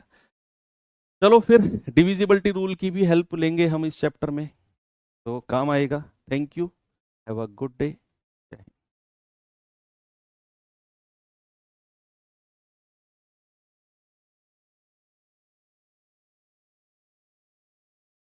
चलो फिर डिविजिबिलिटी रूल की भी हेल्प लेंगे हम इस चैप्टर में, तो काम आएगा। Thank you, have a good day.